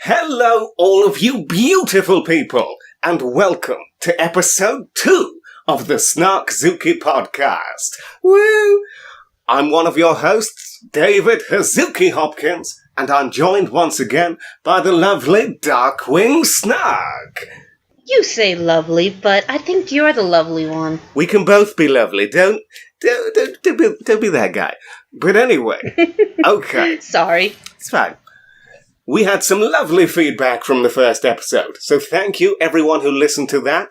Hello, all of you beautiful people, and welcome to episode 2 of the Snarkzuki podcast. Woo! I'm one of your hosts, DavidHazuki Hopkins, and I'm joined once again by the lovely Darkwing Snark. You say lovely, but I think you're the lovely one. We can both be lovely, don't be that guy. But anyway, okay. Sorry. It's fine. We had some lovely feedback from the first episode, so thank you everyone who listened to that.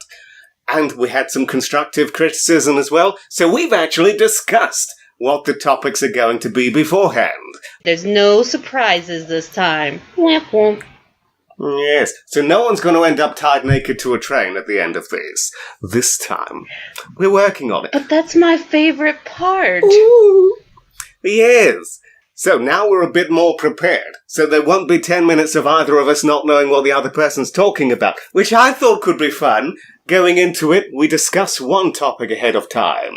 And we had some constructive criticism as well, so we've actually discussed what the topics are going to be beforehand. There's no surprises this time. Womp womp. Yes, so no one's going to end up tied naked to a train at the end of this time. We're working on it. But that's my favorite part. Ooh. Yes. So now we're a bit more prepared, so there won't be 10 minutes of either of us not knowing what the other person's talking about, which I thought could be fun. Going into it, we discuss one topic ahead of time,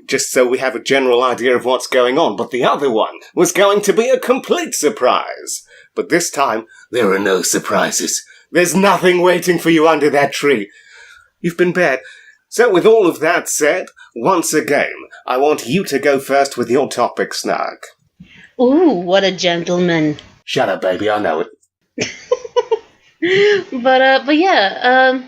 just so we have a general idea of what's going on, but the other one was going to be a complete surprise. But this time, there are no surprises. There's nothing waiting for you under that tree. You've been bad. So with all of that said, once again, I want you to go first with your topic, Snark. Ooh, what a gentleman. Shut up, baby, I know it. But yeah,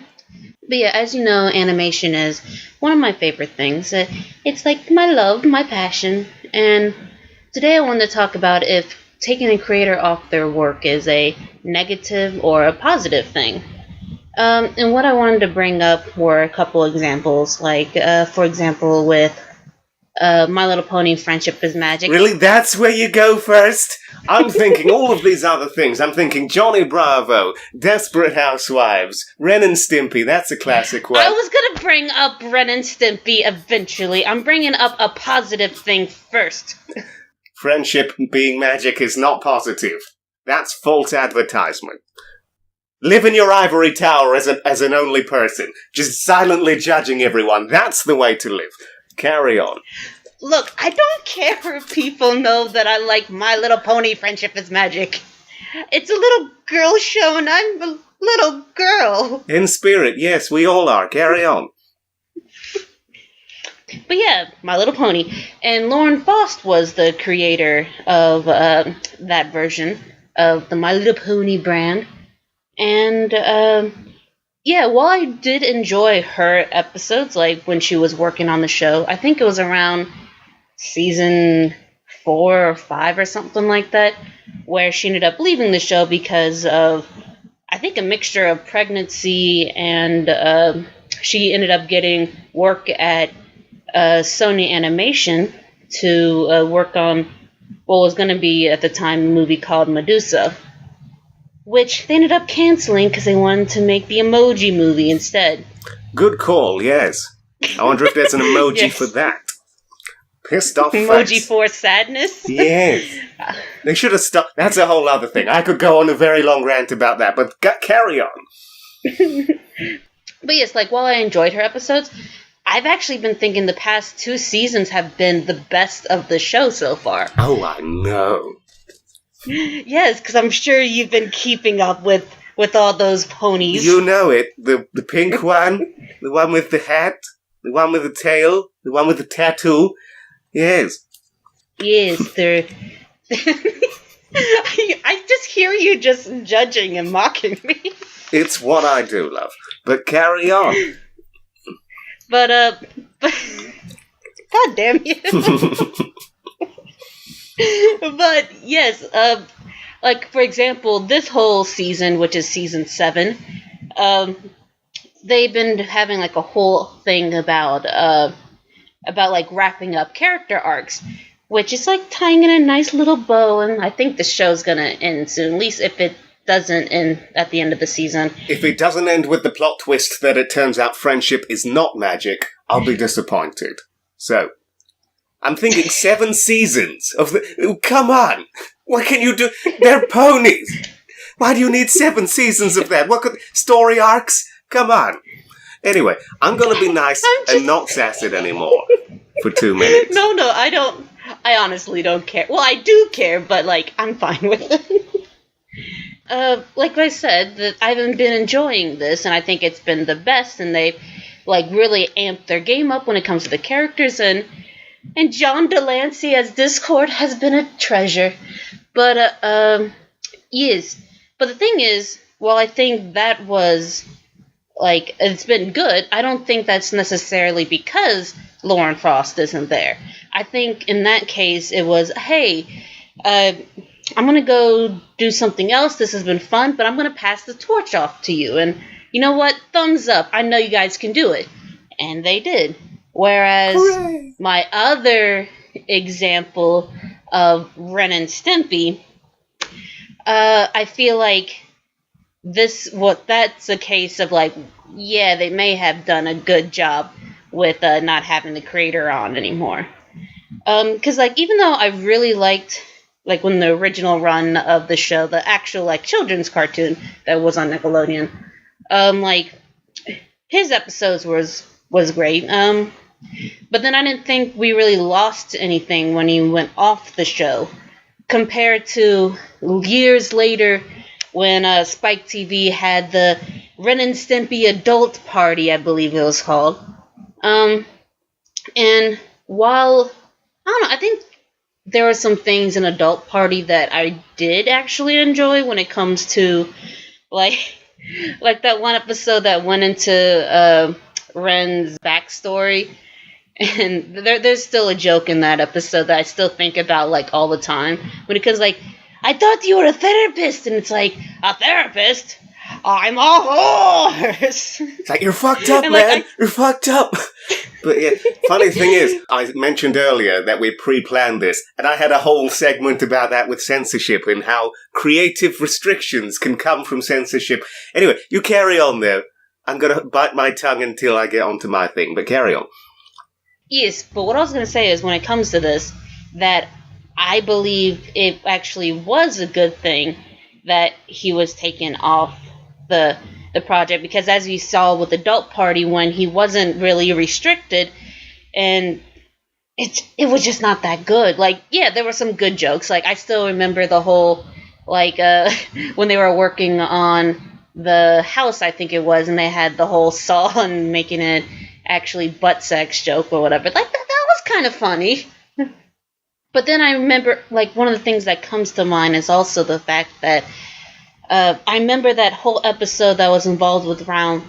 as you know, animation is one of my favorite things. It's like my love, my passion, and today I wanted to talk about if taking a creator off their work is a negative or a positive thing. And what I wanted to bring up were a couple examples, like, for example, with My Little Pony Friendship is Magic. Really? That's where you go first? I'm thinking all of these other things. I'm thinking Johnny Bravo, Desperate Housewives, Ren and Stimpy. That's a classic one. I was gonna bring up Ren and Stimpy eventually. I'm bringing up a positive thing first. Friendship being magic is not positive. That's false advertisement. Live in your ivory tower as an only person, just silently judging everyone. That's the way to live. Carry on. Look, I don't care if people know that I like My Little Pony Friendship is Magic. It's a little girl show and I'm a little girl. In spirit, yes, we all are. Carry on. But yeah, My Little Pony. And Lauren Faust was the creator of that version of the My Little Pony brand. And yeah, while I did enjoy her episodes, like when she was working on the show, I think it was around season 4 or 5 or something like that, where she ended up leaving the show because of, I think, a mixture of pregnancy and she ended up getting work at Sony Animation to work on what was going to be at the time a movie called Medusa, which they ended up canceling because they wanted to make the Emoji Movie instead. Good call, yes. I wonder if there's an emoji Yes. for that. Pissed off Emoji face. for sadness? Yes. They should have stopped. That's a whole other thing. I could go on a very long rant about that, but carry on. But yes, like, while I enjoyed her episodes, I've actually been thinking the past 2 seasons have been the best of the show so far. Oh, I know. Yes, because I'm sure you've been keeping up with all those ponies. You know it. The pink one, the one with the hat, the one with the tail, the one with the tattoo. Yes. Yes, they're... I just hear you just judging and mocking me. It's what I do, love. But carry on. But God damn you. But yes, like, for example, this whole season, which is season 7, they've been having like a whole thing about like wrapping up character arcs, which is like tying in a nice little bow, and I think the show's gonna end soon, at least if it doesn't end at the end of the season. If it doesn't end with the plot twist that it turns out friendship is not magic, I'll be disappointed. So, I'm thinking 7 seasons of the... Come on! What can you do? They're ponies! Why do you need 7 seasons of that? What could... Story arcs? Come on! Anyway, I'm gonna be nice and not sass it anymore for 2 minutes. No, I don't... I honestly don't care. Well, I do care, but, like, I'm fine with it. like I said, that I've been enjoying this, and I think it's been the best, and they've like really amped their game up when it comes to the characters, and John Delancey as Discord has been a treasure. But yes, but the thing is, while I think that was like it's been good, I don't think that's necessarily because Lauren Frost isn't there. I think in that case it was, hey, I'm gonna go do something else. This has been fun, but I'm gonna pass the torch off to you. And you know what? Thumbs up. I know you guys can do it. And they did. Whereas Hooray! my other example of Ren and Stimpy, I feel like that's a case of like, yeah, they may have done a good job with not having the creator on anymore. Because like even though I really liked like when the original run of the show, the actual like children's cartoon that was on Nickelodeon, like his episodes was great. But then I didn't think we really lost anything when he went off the show compared to years later when Spike TV had the Ren and Stimpy Adult Party, I believe it was called. And while I don't know, I think there were some things in Adult Party that I did actually enjoy when it comes to like that one episode that went into Ren's backstory. And there's still a joke in that episode that I still think about like all the time when it comes like, I thought you were a therapist, and it's like, a therapist? I'm a horse. It's like, you're fucked up, And, man. You're fucked up. But yeah, funny thing is, I mentioned earlier that we pre-planned this, and I had a whole segment about that with censorship and how creative restrictions can come from censorship. Anyway, you carry on there. I'm going to bite my tongue until I get onto my thing, but carry on. Yes, but what I was going to say is when it comes to this, that I believe it actually was a good thing that he was taken off the project, because as we saw with Adult Party, when he wasn't really restricted, and it was just not that good. Like, yeah, there were some good jokes. Like, I still remember the whole, like, when they were working on the house, I think it was, and they had the whole saw and making it actually butt sex joke or whatever. Like, that was kind of funny. But then I remember, like, one of the things that comes to mind is also the fact that I remember that whole episode that was involved with around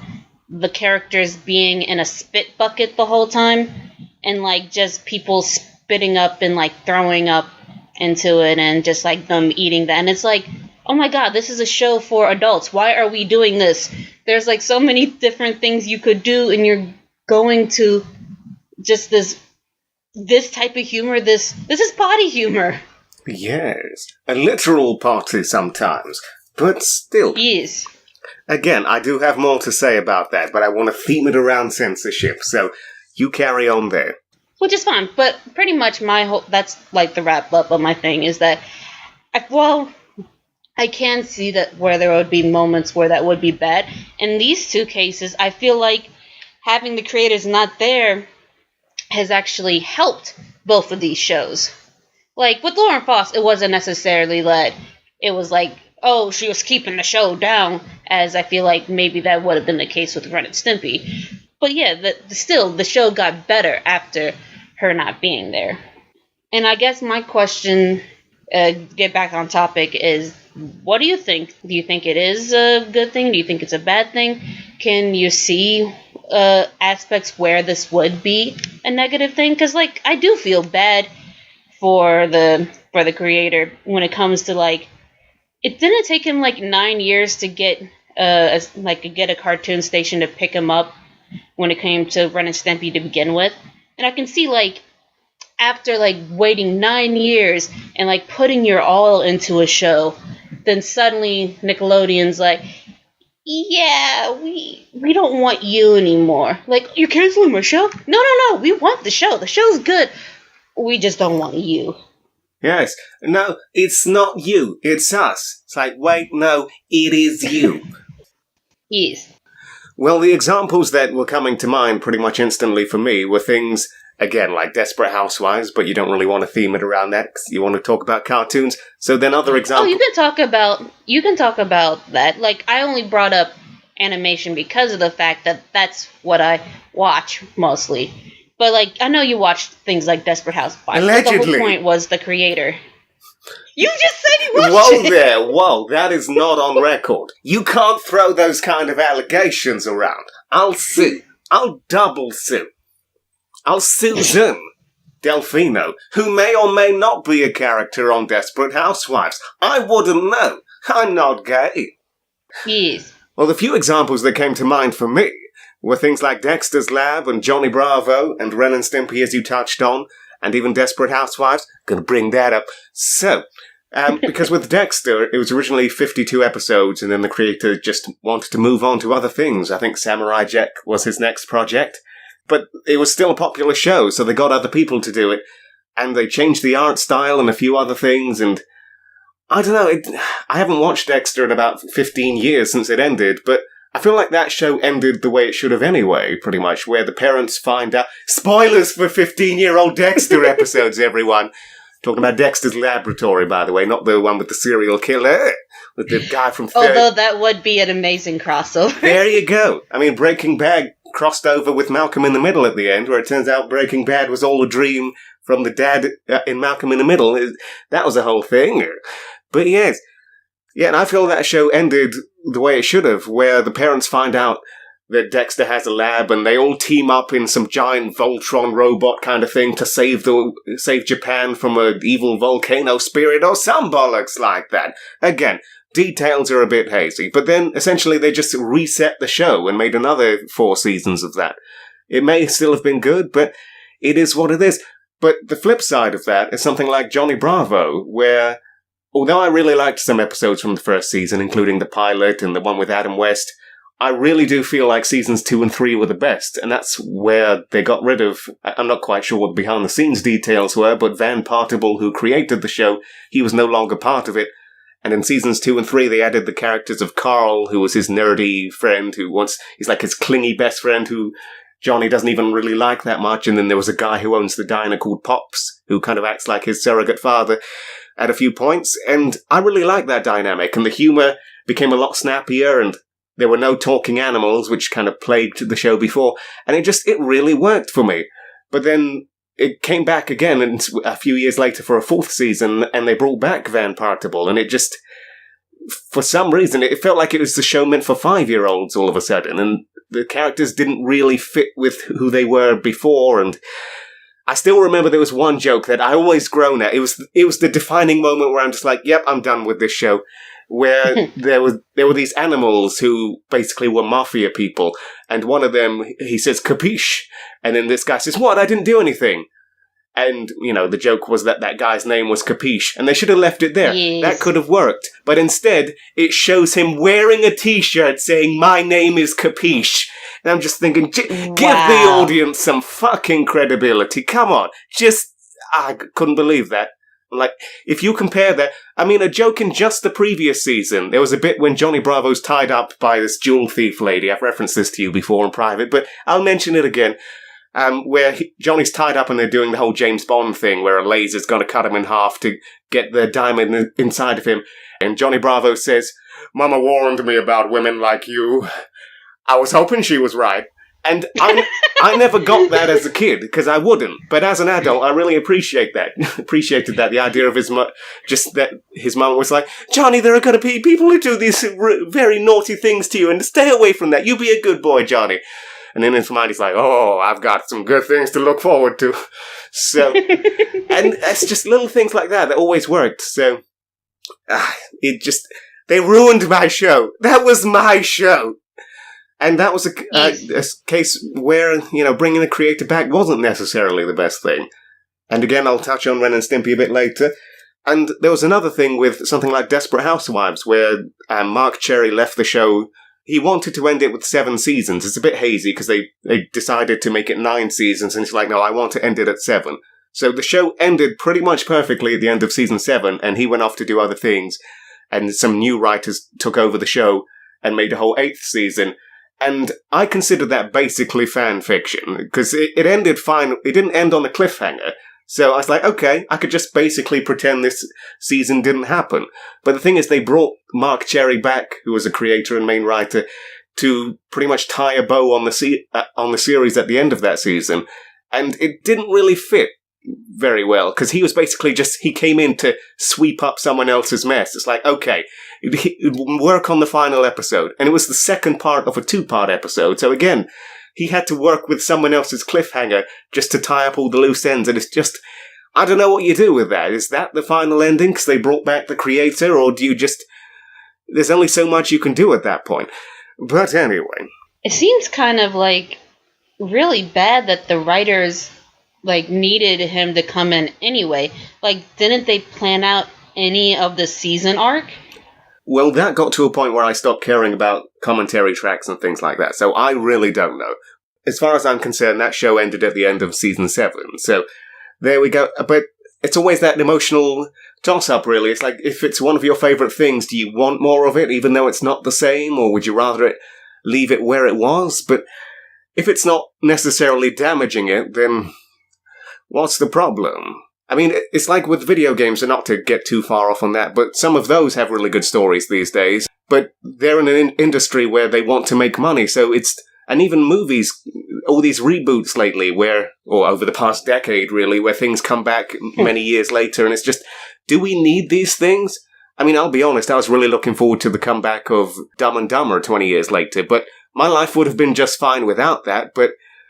the characters being in a spit bucket the whole time, and like just people spitting up and like throwing up into it, and just like them eating that. And it's like, oh my god, this is a show for adults. Why are we doing this? There's like so many different things you could do, and you're going to just this type of humor. This is potty humor. Yes, a literal party sometimes. But still. Yes. Again, I do have more to say about that, but I want to theme it around censorship, so you carry on there. Which is fine, but pretty much that's like the wrap up of my thing, is that, I can see that where there would be moments where that would be bad. In these two cases, I feel like having the creators not there has actually helped both of these shows. Like, with Lauren Frost, it wasn't necessarily that it was like, oh, she was keeping the show down, as I feel like maybe that would have been the case with Ren and Stimpy. But yeah, still, the show got better after her not being there. And I guess my question, get back on topic, is what do you think? Do you think it is a good thing? Do you think it's a bad thing? Can you see aspects where this would be a negative thing? Because, like, I do feel bad for the creator when it comes to, like, it didn't take him like 9 years to get a cartoon station to pick him up when it came to Ren and Stimpy to begin with. And I can see, like, after like waiting 9 years and like putting your all into a show, then suddenly Nickelodeon's like, yeah, we don't want you anymore. Like, you're canceling my show? No, we want the show. The show's good. We just don't want you. Yes. No, it's not you. It's us. It's like, wait, no, it is you. Yes. Well, the examples that were coming to mind pretty much instantly for me were things again, like Desperate Housewives, but you don't really want to theme it around that because you want to talk about cartoons. So then other examples... Oh, you can talk about that. Like, I only brought up animation because of the fact that that's what I watch mostly. But, like, I know you watched things like Desperate Housewives. Allegedly. But the whole point was the creator. You just said you watched Whoa it! there, whoa, that is not on record. You can't throw those kind of allegations around. I'll sue. I'll double sue. I'll Susan Delfino, who may or may not be a character on Desperate Housewives. I wouldn't know. I'm not gay. Yes. Well, the few examples that came to mind for me were things like Dexter's Lab and Johnny Bravo and Ren and Stimpy, as you touched on, and even Desperate Housewives. Gonna bring that up. So, because with Dexter, it was originally 52 episodes, and then the creator just wanted to move on to other things. I think Samurai Jack was his next project. But it was still a popular show, so they got other people to do it. And they changed the art style and a few other things, and... I don't know, I haven't watched Dexter in about 15 years since it ended, but I feel like that show ended the way it should have anyway, pretty much, where the parents find out... Spoilers for 15-year-old Dexter episodes, everyone! Talking about Dexter's Laboratory, by the way, not the one with the serial killer, with the guy from... Although that would be an amazing crossover. There you go. I mean, Breaking Bad crossed over with Malcolm in the Middle at the end, where it turns out Breaking Bad was all a dream from the dad in Malcolm in the Middle. That was a whole thing. But yes. Yeah, and I feel that show ended the way it should have, where the parents find out that Dexter has a lab and they all team up in some giant Voltron robot kind of thing to save Japan from an evil volcano spirit or some bollocks like that. Again, details are a bit hazy, but then essentially they just reset the show and made another 4 seasons of that. It may still have been good, but it is what it is. But the flip side of that is something like Johnny Bravo, where, although I really liked some episodes from the first season, including the pilot and the one with Adam West, I really do feel like seasons 2 and 3 were the best, and that's where they got rid of, I'm not quite sure what behind-the-scenes details were, but Van Partible, who created the show, he was no longer part of it. And in seasons 2 and 3, they added the characters of Carl, who was his nerdy friend, he's like his clingy best friend, who Johnny doesn't even really like that much. And then there was a guy who owns the diner called Pops, who kind of acts like his surrogate father at a few points. And I really like that dynamic. And the humor became a lot snappier, and there were no talking animals, which kind of plagued the show before. And it really worked for me. But then it came back again and a few years later for a 4th season, and they brought back Van Partible, and it just, for some reason, it felt like it was the show meant for 5-year-olds all of a sudden, and the characters didn't really fit with who they were before, and I still remember there was one joke that I always groan at. It was the defining moment where I'm just like, yep, I'm done with this show, where there were these animals who basically were mafia people, and one of them, he says, capiche, and then this guy says, what, I didn't do anything. And, the joke was that guy's name was Capiche, and they should have left it there. Yes. That could have worked. But instead, it shows him wearing a t-shirt saying, my name is Capiche. And I'm just thinking, give the audience some fucking credibility. Come on. I couldn't believe that. Like, if you compare that, a joke in just the previous season, there was a bit when Johnny Bravo's tied up by this jewel thief lady. I've referenced this to you before in private, but I'll mention it again. Where Johnny's tied up and they're doing the whole James Bond thing where a laser's going to cut him in half to get the diamond inside of him. And Johnny Bravo says, Mama warned me about women like you. I was hoping she was right. And I never got that as a kid, because I wouldn't. But as an adult, I really appreciated that. The idea of his just that his mum was like, Johnny, there are going to be people who do these very naughty things to you, and stay away from that. You be a good boy, Johnny. And then in his mind, he's like, oh, I've got some good things to look forward to. So, and it's just little things like that always worked. So, they ruined my show. That was my show. And that was a case where, bringing the creator back wasn't necessarily the best thing. And again, I'll touch on Ren and Stimpy a bit later. And there was another thing with something like Desperate Housewives, where Mark Cherry left the show. He wanted to end it with 7 seasons. It's a bit hazy because they decided to make it 9 seasons, and he's like, no, I want to end it at 7. So the show ended pretty much perfectly at the end of season 7, and he went off to do other things, and some new writers took over the show and made a whole 8th season. And I consider that basically fan fiction, because it ended fine. It didn't end on a cliffhanger. So I was like, okay, I could just basically pretend this season didn't happen. But the thing is, they brought Mark Cherry back, who was a creator and main writer, to pretty much tie a bow on the series at the end of that season. And it didn't really fit very well, because he was basically he came in to sweep up someone else's mess. It's like, okay, work on the final episode. And it was the second part of a 2-part episode. So again, he had to work with someone else's cliffhanger just to tie up all the loose ends. And it's just, I don't know what you do with that. Is that the final ending because they brought back the creator? Or do you just, there's only so much you can do at that point. But anyway. It seems kind of like really bad that the writers needed him to come in anyway. Didn't they plan out any of the season arc? Well, that got to a point where I stopped caring about commentary tracks and things like that, so I really don't know. As far as I'm concerned, that show ended at the end of season 7, so there we go. But it's always that emotional toss-up, really. It's like, if it's one of your favourite things, do you want more of it, even though it's not the same, or would you rather leave it where it was? But if it's not necessarily damaging it, then what's the problem? I mean, it's like with video games, and not to get too far off on that, but some of those have really good stories these days, but they're in an industry where they want to make money, so and even movies, all these reboots lately or over the past decade really, where things come back many years later, and it's just, do we need these things? I mean, I'll be honest, I was really looking forward to the comeback of Dumb and Dumber 20 years later, but my life would have been just fine without that,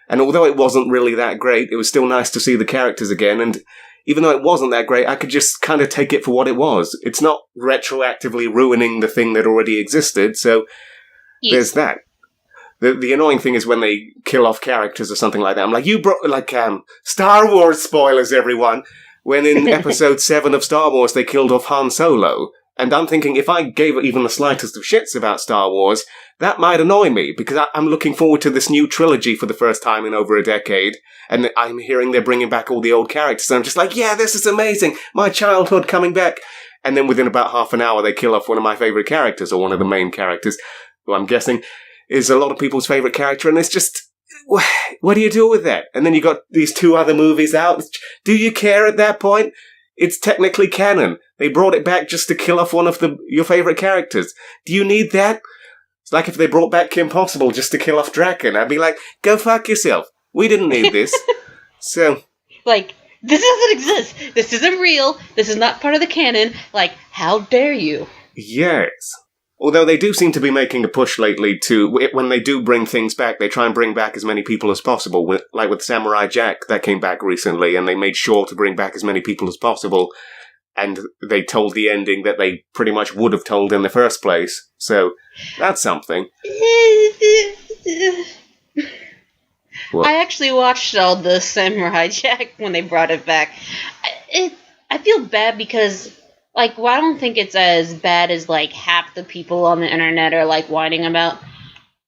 and although it wasn't really that great, it was still nice to see the characters again, and even though it wasn't that great, I could just kind of take it for what it was. It's not retroactively ruining the thing that already existed, so there's that. The annoying thing is when they kill off characters or something like that. I'm like, you brought, Star Wars spoilers, everyone! When in episode 7 of Star Wars, they killed off Han Solo. And I'm thinking, if I gave it even the slightest of shits about Star Wars, that might annoy me, because I'm looking forward to this new trilogy for the first time in over a decade, and I'm hearing they're bringing back all the old characters, and I'm just like, yeah, this is amazing! My childhood coming back! And then within about half an hour, they kill off one of my favourite characters, or one of the main characters, who I'm guessing is a lot of people's favourite character, and it's just, what do you do with that? And then you got these 2 other movies out. Do you care at that point? It's technically canon. They brought it back just to kill off one of your favourite characters. Do you need that? It's like if they brought back Kim Possible just to kill off Draken. I'd be like, go fuck yourself. We didn't need this. So. This doesn't exist. This isn't real. This is not part of the canon. How dare you? Yes. Although they do seem to be making a push lately to, when they do bring things back, they try and bring back as many people as possible. Like with Samurai Jack, that came back recently, and they made sure to bring back as many people as possible. And they told the ending that they pretty much would have told in the first place. So, that's something. I actually watched all the Samurai Jack when they brought it back. I feel bad because, I don't think it's as bad as, half the people on the internet are, whining about.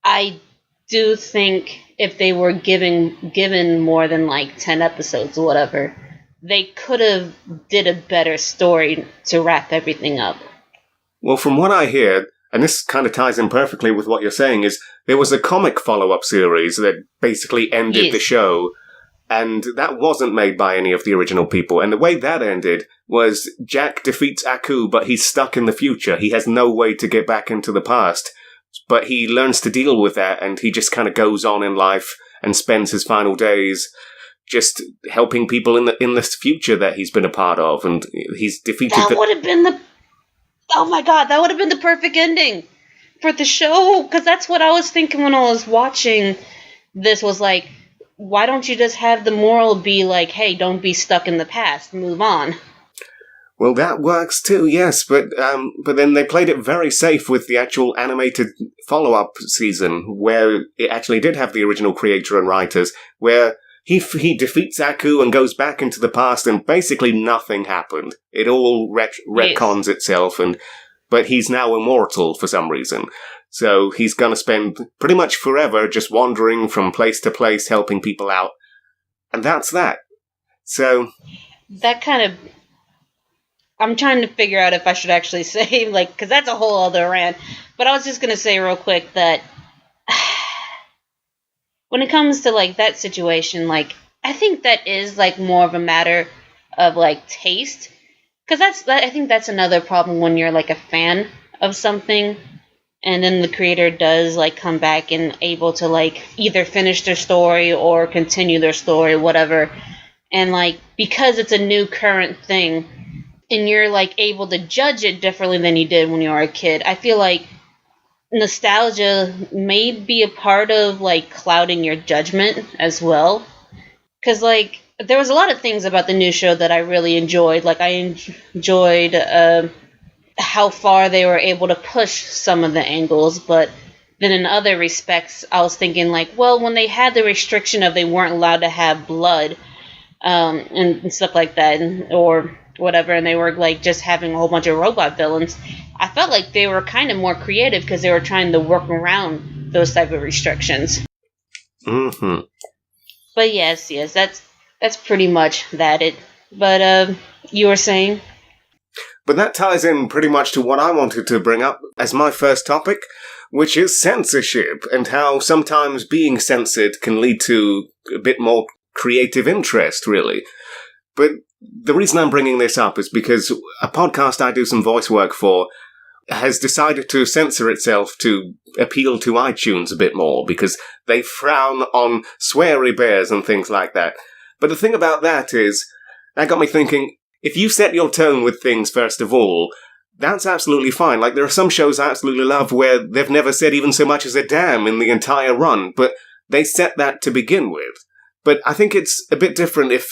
I do think if they were given more than, 10 episodes or whatever, they could have did a better story to wrap everything up. Well, from what I hear, and this kind of ties in perfectly with what you're saying, is there was a comic follow-up series that basically ended the show, and that wasn't made by any of the original people. And the way that ended was Jack defeats Aku, but he's stuck in the future. He has no way to get back into the past. But he learns to deal with that, and he just kind of goes on in life and spends his final days just helping people in this future that he's been a part of. And he's defeated... That would have been oh my god, that would have been the perfect ending for the show. Because that's what I was thinking when I was watching this, was why don't you just have the moral be hey, don't be stuck in the past, move on. Well, that works too, yes, but then they played it very safe with the actual animated follow-up season, where it actually did have the original creator and writers, where he defeats Aku and goes back into the past, and basically nothing happened. It all retcons itself, but he's now immortal for some reason. So he's going to spend pretty much forever just wandering from place to place, helping people out. And that's that. So... That kind of... I'm trying to figure out if I should actually say, because that's a whole other rant. But I was just going to say real quick that when it comes to, like, that situation, like, I think that is, like, more of a matter of, like, taste. Because I think that's another problem when you're, like, a fan of something, and then the creator does, like, come back and able to, like, either finish their story or continue their story, whatever. And, like, because it's a new current thing, and you're, like, able to judge it differently than you did when you were a kid, I feel like nostalgia may be a part of, like, clouding your judgment as well. Because, like, there was a lot of things about the new show that I really enjoyed. Like, I enjoyed how far they were able to push some of the angles, but then in other respects, I was thinking, like, well, when they had the restriction of they weren't allowed to have blood and stuff like that, or whatever, and they were, like, just having a whole bunch of robot villains, I felt like they were kind of more creative because they were trying to work around those type of restrictions. Mm-hmm. But yes, that's pretty much that it. But you were saying? But that ties in pretty much to what I wanted to bring up as my first topic, which is censorship, and how sometimes being censored can lead to a bit more creative interest, really. But the reason I'm bringing this up is because a podcast I do some voice work for has decided to censor itself to appeal to iTunes a bit more, because they frown on sweary bears and things like that. But the thing about that is, that got me thinking, if you set your tone with things first of all, that's absolutely fine. Like, there are some shows I absolutely love where they've never said even so much as a damn in the entire run, but they set that to begin with. But I think it's a bit different if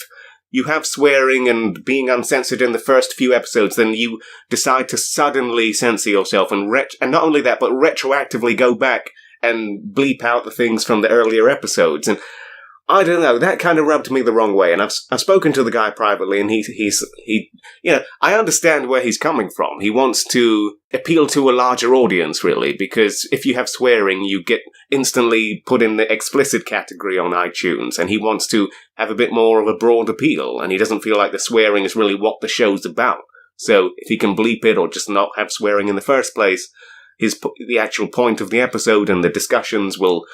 you have swearing and being uncensored in the first few episodes, then you decide to suddenly censor yourself, and not only that, but retroactively go back and bleep out the things from the earlier episodes. And I don't know, that kind of rubbed me the wrong way, and I've spoken to the guy privately, and he, you know, I understand where he's coming from. He wants to appeal to a larger audience, really, because if you have swearing, you get instantly put in the explicit category on iTunes, and he wants to have a bit more of a broad appeal, and he doesn't feel like the swearing is really what the show's about. So if he can bleep it or just not have swearing in the first place, the actual point of the episode and the discussions will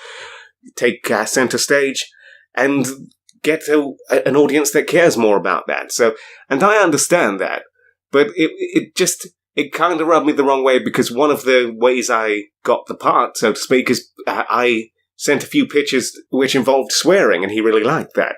take center stage and get to an audience that cares more about that. So, and I understand that, but it kind of rubbed me the wrong way, because one of the ways I got the part, so to speak, is I sent a few pitches which involved swearing, and he really liked that.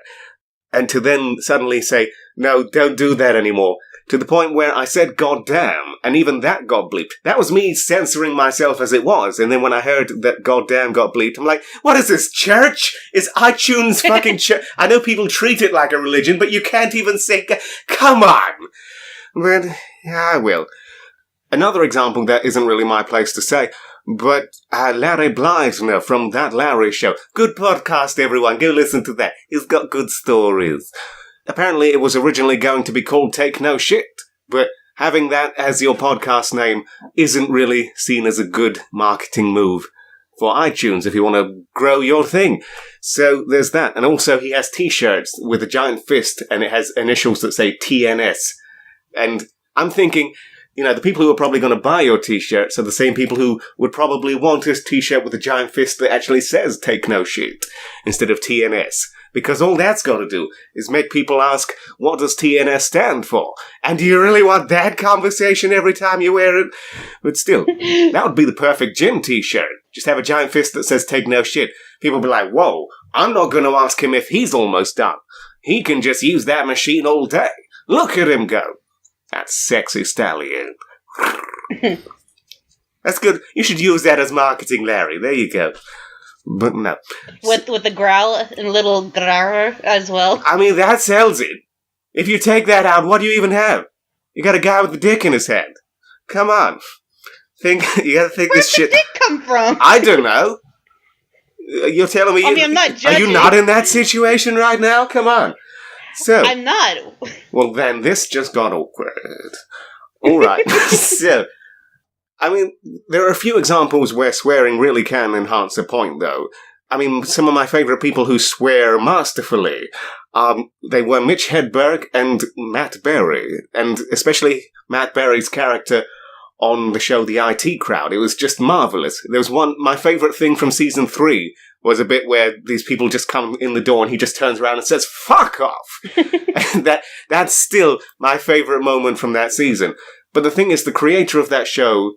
And to then suddenly say, no, don't do that anymore, to the point where I said goddamn, and even that got bleeped. That was me censoring myself as it was, and then when I heard that goddamn got bleeped, I'm like, what is this, church? Is iTunes fucking church? I know people treat it like a religion, but you can't even say, come on! But, yeah, I will. Another example that isn't really my place to say, but Larry Blythner from That Larry Show. Good podcast, everyone. Go listen to that. He's got good stories. Apparently, it was originally going to be called Take No Shit, but having that as your podcast name isn't really seen as a good marketing move for iTunes if you want to grow your thing. So there's that. And also, he has t-shirts with a giant fist, and it has initials that say TNS. And I'm thinking, you know, the people who are probably going to buy your t-shirts are the same people who would probably want this t-shirt with a giant fist that actually says Take No Shit instead of TNS. Because all that's got to do is make people ask, what does TNS stand for? And do you really want that conversation every time you wear it? But still, that would be the perfect gym t-shirt. Just have a giant fist that says Take No Shit. People will be like, whoa, I'm not going to ask him if he's almost done. He can just use that machine all day. Look at him go. That sexy stallion. That's good. You should use that as marketing, Larry. There you go. But no. With the growl and little growler as well. I mean, that sells it. If you take that out, what do you even have? You got a guy with a dick in his head. Come on. You gotta think Where's this shit. Where's the dick come from? I don't know. You're telling me. I mean, I'm not judging. Are you not in that situation right now? Come on. So. I'm not. Well, then this just got awkward. All right. So. I mean, there are a few examples where swearing really can enhance a point, though. I mean, some of my favourite people who swear masterfully, they were Mitch Hedberg and Matt Berry, and especially Matt Berry's character on the show The IT Crowd. It was just marvelous. There was my favourite thing from season 3 was a bit where these people just come in the door and he just turns around and says, "Fuck off!" And that's still my favourite moment from that season. But the thing is, the creator of that show,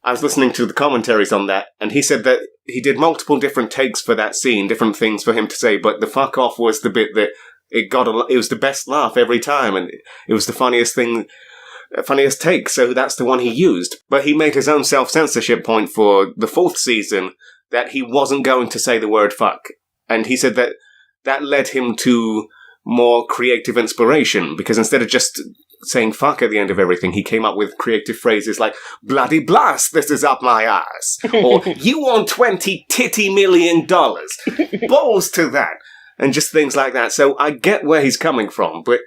I was listening to the commentaries on that, and he said that he did multiple different takes for that scene, different things for him to say, but the fuck off was the bit that it was the best laugh every time, and it was the funniest take, so that's the one he used. But he made his own self-censorship point for the 4th season that he wasn't going to say the word fuck. And he said that led him to more creative inspiration, because instead of just saying fuck at the end of everything, he came up with creative phrases like, "Bloody blast, this is up my ass," or "You want $20 million, balls to that," and just things like that. So I get where he's coming from, but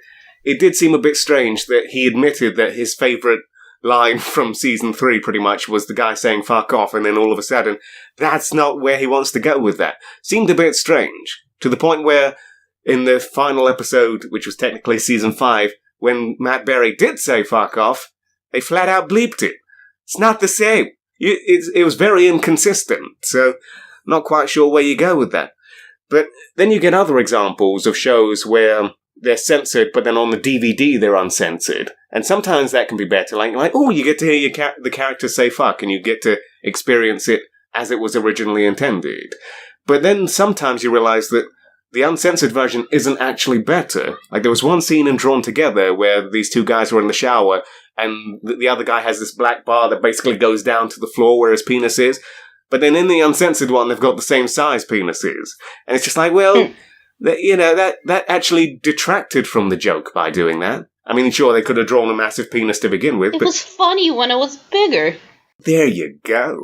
it did seem a bit strange that he admitted that his favourite line from season 3 pretty much was the guy saying fuck off, and then all of a sudden, that's not where he wants to go with that. Seemed a bit strange, to the point where in the final episode, which was technically season 5, when Matt Berry did say fuck off, they flat out bleeped it. It's not the same. It was very inconsistent, so not quite sure where you go with that. But then you get other examples of shows where they're censored, but then on the DVD they're uncensored. And sometimes that can be better. Like oh, you get to hear the characters say fuck, and you get to experience it as it was originally intended. But then sometimes you realize that the uncensored version isn't actually better. Like, there was one scene in Drawn Together where these two guys were in the shower, and the other guy has this black bar that basically goes down to the floor where his penis is. But then in the uncensored one, they've got the same size penises. And it's just like, well, that actually detracted from the joke by doing that. I mean, sure, they could have drawn a massive penis to begin with, but it was funny when it was bigger. There you go.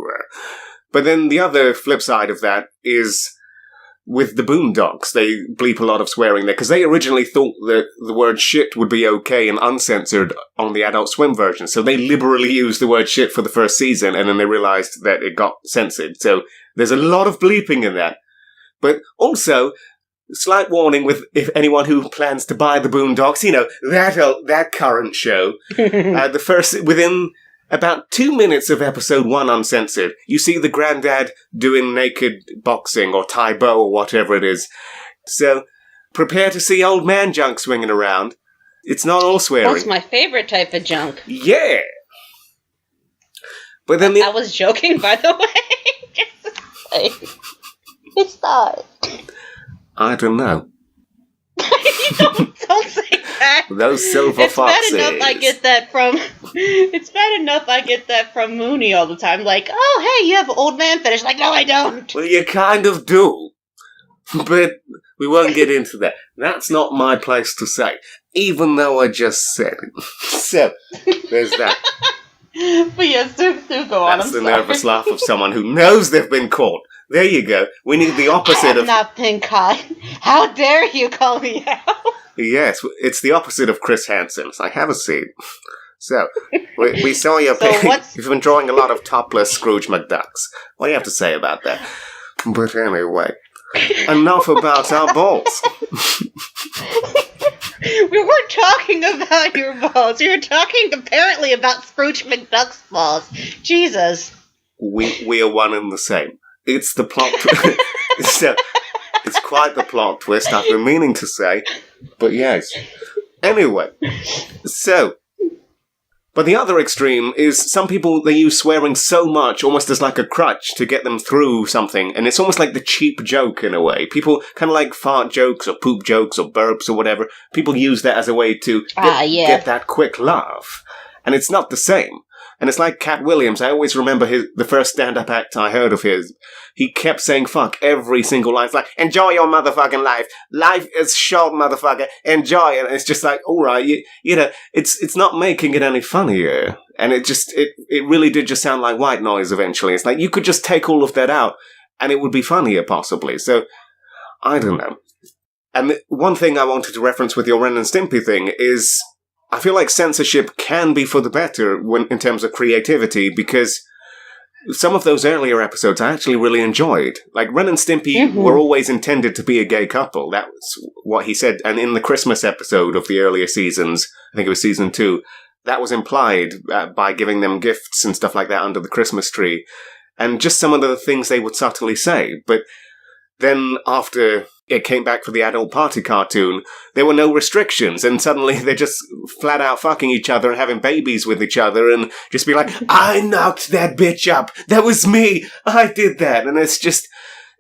But then the other flip side of that is with the Boondocks. They bleep a lot of swearing there, because they originally thought that the word shit would be okay and uncensored on the Adult Swim version. So they liberally used the word shit for the first season, and then they realized that it got censored. So there's a lot of bleeping in that. But also, slight warning with if anyone who plans to buy the Boondocks, that current show, within about 2 minutes of episode 1 uncensored, you see the granddad doing naked boxing or Tai Bo or whatever it is. So, prepare to see old man junk swinging around. It's not all swearing. That's my favorite type of junk. Yeah! But then I was joking, by the way. It's not. I don't know. Don't say that. Those silver foxes. It's bad enough I get that from Mooney all the time. Like, oh, hey, you have old man fetish. Like, no, I don't. Well, you kind of do. But we won't get into that. That's not my place to say, even though I just said it. So, there's that. But yes, do go on. That's the nervous laugh of someone who knows they've been caught. There you go. We need the opposite of... I have not been caught. How dare you call me out? Yes, it's the opposite of Chris Hansen. It's like, have a seat. So, we saw your... You've been drawing a lot of topless Scrooge McDucks. What do you have to say about that? But anyway, enough about our balls. We weren't talking about your balls. We were talking apparently about Scrooge McDuck's balls. Jesus. We are one and the same. It's the plot twist. It's quite the plot twist I've been meaning to say. But yes. Anyway. So. But the other extreme is some people, they use swearing so much, almost as like a crutch to get them through something. And it's almost like the cheap joke in a way. People kind of like fart jokes or poop jokes or burps or whatever. People use that as a way to get that quick laugh. And it's not the same. And it's like Cat Williams. I always remember the first stand-up act I heard of his. He kept saying fuck every single line. It's like, enjoy your motherfucking life. Life is short, motherfucker. Enjoy it. And it's just like, all right, it's not making it any funnier. And it really did just sound like white noise eventually. It's like, you could just take all of that out and it would be funnier possibly. So, I don't know. And one thing I wanted to reference with your Ren and Stimpy thing is... I feel like censorship can be for the better in terms of creativity, because some of those earlier episodes I actually really enjoyed. Like, Ren and Stimpy were always intended to be a gay couple. That was what he said. And in the Christmas episode of the earlier seasons, I think it was season 2, that was implied by giving them gifts and stuff like that under the Christmas tree, and just some of the things they would subtly say. But then after it came back for the adult party cartoon, there were no restrictions, and suddenly they're just flat out fucking each other and having babies with each other, and just be like, I knocked that bitch up! That was me! I did that! And it's just...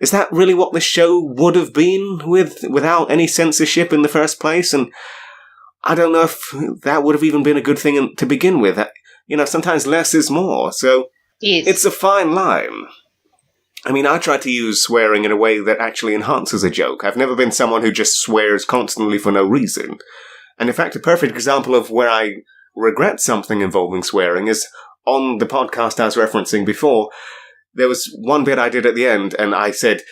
Is that really what the show would have been without any censorship in the first place? And I don't know if that would have even been a good thing to begin with. Sometimes less is more, so yes. It's a fine line. I mean, I try to use swearing in a way that actually enhances a joke. I've never been someone who just swears constantly for no reason. And in fact, a perfect example of where I regret something involving swearing is on the podcast I was referencing before. There was one bit I did at the end, and I said,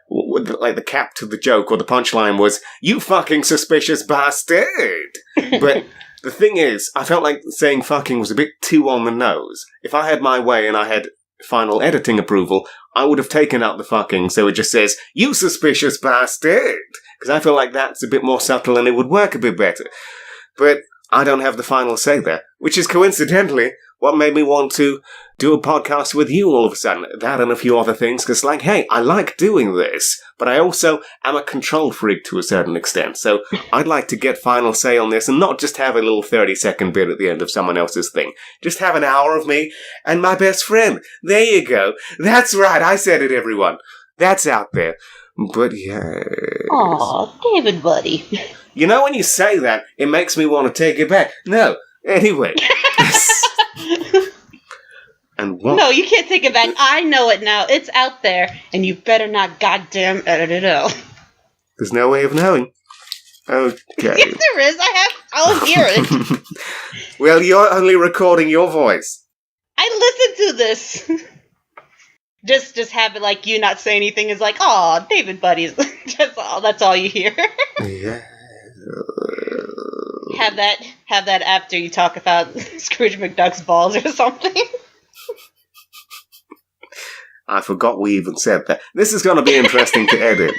like, the cap to the joke, or the punchline was, "You fucking suspicious bastard!" But the thing is, I felt like saying fucking was a bit too on the nose. If I had my way and I had final editing approval, I would have taken out the fucking, so it just says, "You suspicious bastard!" Because I feel like that's a bit more subtle and it would work a bit better. But I don't have the final say there, which is coincidentally what made me want to do a podcast with you all of a sudden. That and a few other things, because, like, hey, I like doing this, but I also am a control freak to a certain extent, so I'd like to get final say on this and not just have a little 30-second bit at the end of someone else's thing. Just have an hour of me and my best friend. There you go. That's right, I said it, everyone. That's out there. But yeah. Aw, David, buddy. You know, when you say that, it makes me want to take it back. No. Anyway. And what? No, you can't take it back. I know it now. It's out there, and you better not goddamn edit it out. There's no way of knowing. Okay. Yes, there is. I'll hear it. Well, you're only recording your voice. I listened to this. Just have it like you not say anything is like, aw, David buddies. That's all you hear. Yeah. Have that after you talk about Scrooge McDuck's balls or something. I forgot we even said that. This is going to be interesting to edit.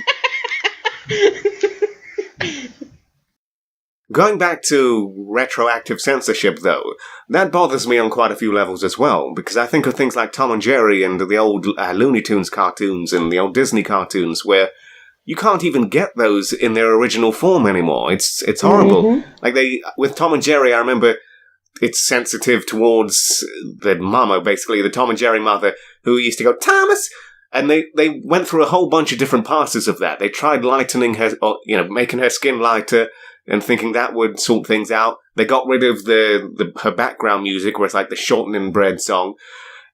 Going back to retroactive censorship, though, that bothers me on quite a few levels as well, because I think of things like Tom and Jerry and the old Looney Tunes cartoons and the old Disney cartoons, where you can't even get those in their original form anymore. It's horrible. Mm-hmm. Like, with Tom and Jerry, I remember it's sensitive towards the mama, basically, the Tom and Jerry mother, who used to go, Thomas! And they went through a whole bunch of different passes of that. They tried lightening her, or, making her skin lighter, and thinking that would sort things out. They got rid of her background music, where it's like the shortening bread song.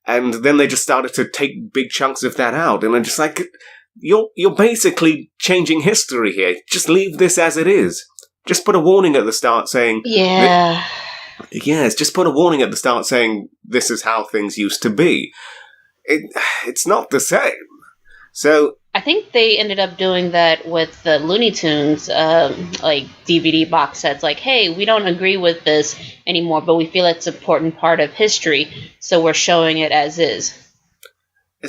And then they just started to take big chunks of that out. And I'm just like, you're basically changing history here. Just leave this as it is. Just put a warning at the start saying... Yeah. Yes, just put a warning at the start saying this is how things used to be. It's not the same. So... I think they ended up doing that with the Looney Tunes, like DVD box sets. Like, hey, we don't agree with this anymore, but we feel it's an important part of history, so we're showing it as is.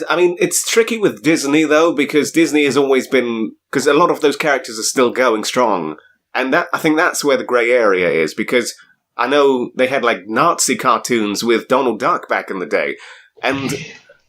I mean, it's tricky with Disney, though, because Disney has always been... Because a lot of those characters are still going strong. And I think that's where the grey area is, because I know they had, like, Nazi cartoons with Donald Duck back in the day. And...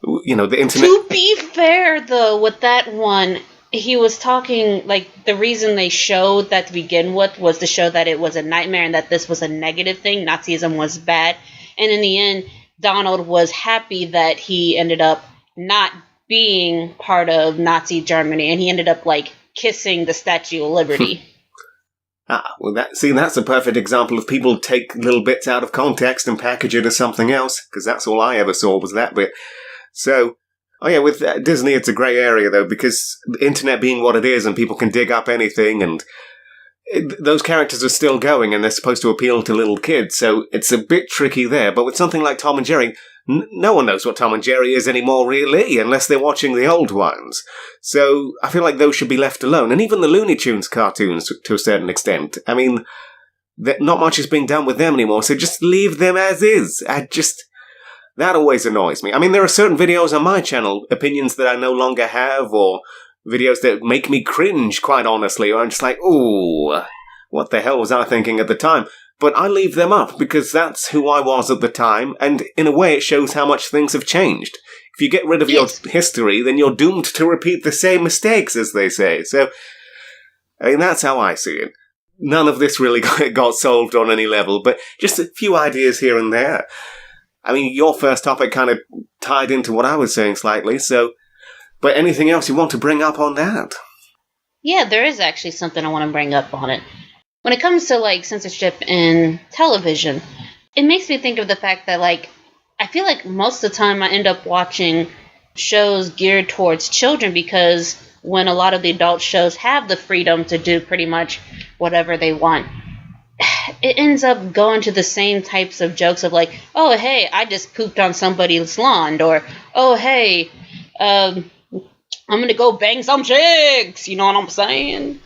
the internet... To be fair, though, with that one, he was talking, like, the reason they showed that to begin with was to show that it was a nightmare and that this was a negative thing. Nazism was bad. And in the end, Donald was happy that he ended up not being part of Nazi Germany, and he ended up, like, kissing the Statue of Liberty. Well, that's a perfect example of people take little bits out of context and package it as something else, because that's all I ever saw was that bit. So, with Disney, it's a grey area, though, because the internet being what it is and people can dig up anything, and those characters are still going, and they're supposed to appeal to little kids, so it's a bit tricky there. But with something like Tom and Jerry, no one knows what Tom and Jerry is anymore, really, unless they're watching the old ones. So, I feel like those should be left alone. And even the Looney Tunes cartoons, to a certain extent. I mean, not much is being done with them anymore, so just leave them as is. That always annoys me. I mean, there are certain videos on my channel, opinions that I no longer have, or videos that make me cringe, quite honestly, or I'm just like, ooh, what the hell was I thinking at the time? But I leave them up because that's who I was at the time, and in a way it shows how much things have changed. If you get rid of your history, then you're doomed to repeat the same mistakes, as they say. So, I mean, that's how I see it. None of this really got solved on any level, but just a few ideas here and there. I mean, your first topic kind of tied into what I was saying slightly, so... But anything else you want to bring up on that? Yeah, there is actually something I want to bring up on it. When it comes to, like, censorship in television, it makes me think of the fact that, like, I feel like most of the time I end up watching shows geared towards children because when a lot of the adult shows have the freedom to do pretty much whatever they want, it ends up going to the same types of jokes of like, oh, hey, I just pooped on somebody's lawn, or, oh, hey, I'm going to go bang some chicks, you know what I'm saying?